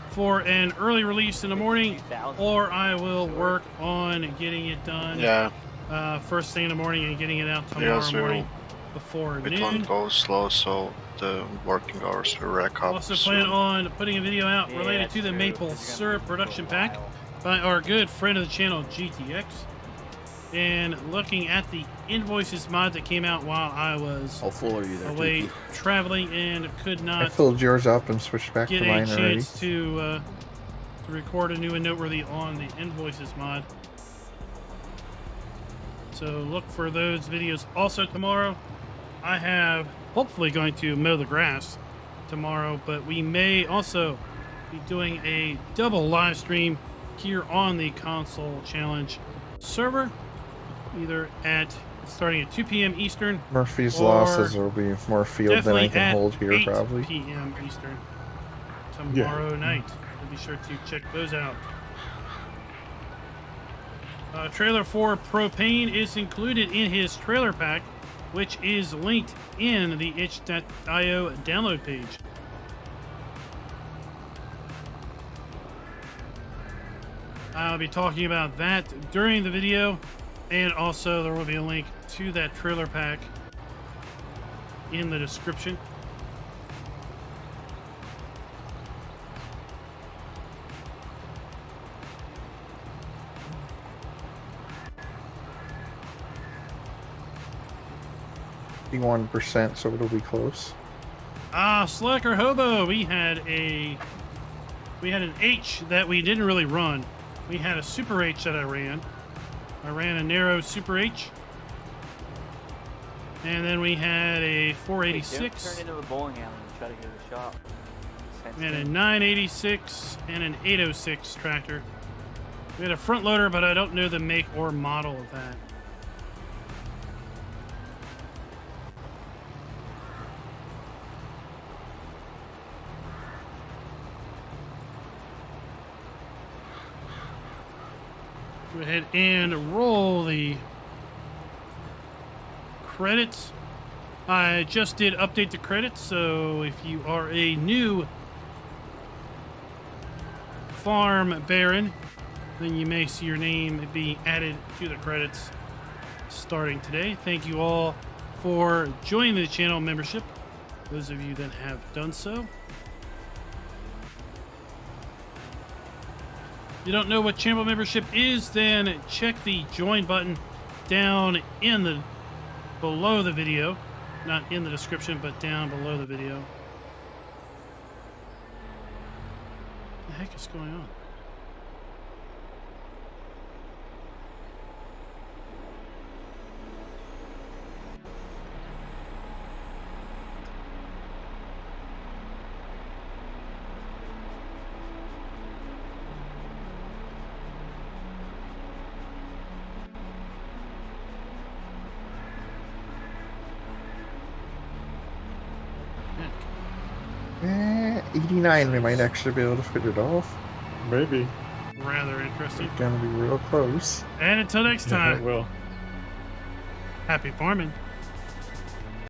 for an early release in the morning, or I will work on getting it done first thing in the morning and getting it out tomorrow morning before noon. It won't go slow, so the working hours will rack up. Also plan on putting a video out related to the maple syrup production pack by our good friend of the channel, GTX. And looking at the invoices mod that came out while I was away traveling and could not. I filled yours up and switched back to mine already. Get a chance to record a new and noteworthy on the invoices mod. So look for those videos also tomorrow. I have hopefully going to mow the grass tomorrow, but we may also be doing a double live stream here on the console challenge server. Either starting at 2 p.m. Eastern. Murphy's Law says there will be more field than I can hold here, 8 probably. p.m. Eastern tomorrow night. So be sure to check those out. Trailer for Propane is included in his trailer pack, which is linked in the itch.io download page. I'll be talking about that during the video. And also, there will be a link to that trailer pack in the description. %, so it'll be close. Slacker Hobo, we had an H that we didn't really run. We had a Super H that I ran. I ran a narrow Super H. And then we had a 486. Turn into the bowling alley and try to get a shot. And a 986 and an 806 tractor. We had a front loader, but I don't know the make or model of that. go ahead and roll the credits. I just did update the credits, so if you are a new farm baron, then you may see your name be added to the credits starting today. Thank you all for joining the channel membership, those of you that have done so. If you don't know what channel membership is, then check the join button down in the below the video. Not in the description, but down below the video. What the heck is going on? Eh, 89, we might actually be able to fit it off. Maybe. Rather interesting. It's gonna be real close. And until next Yeah, it time, will. happy farming.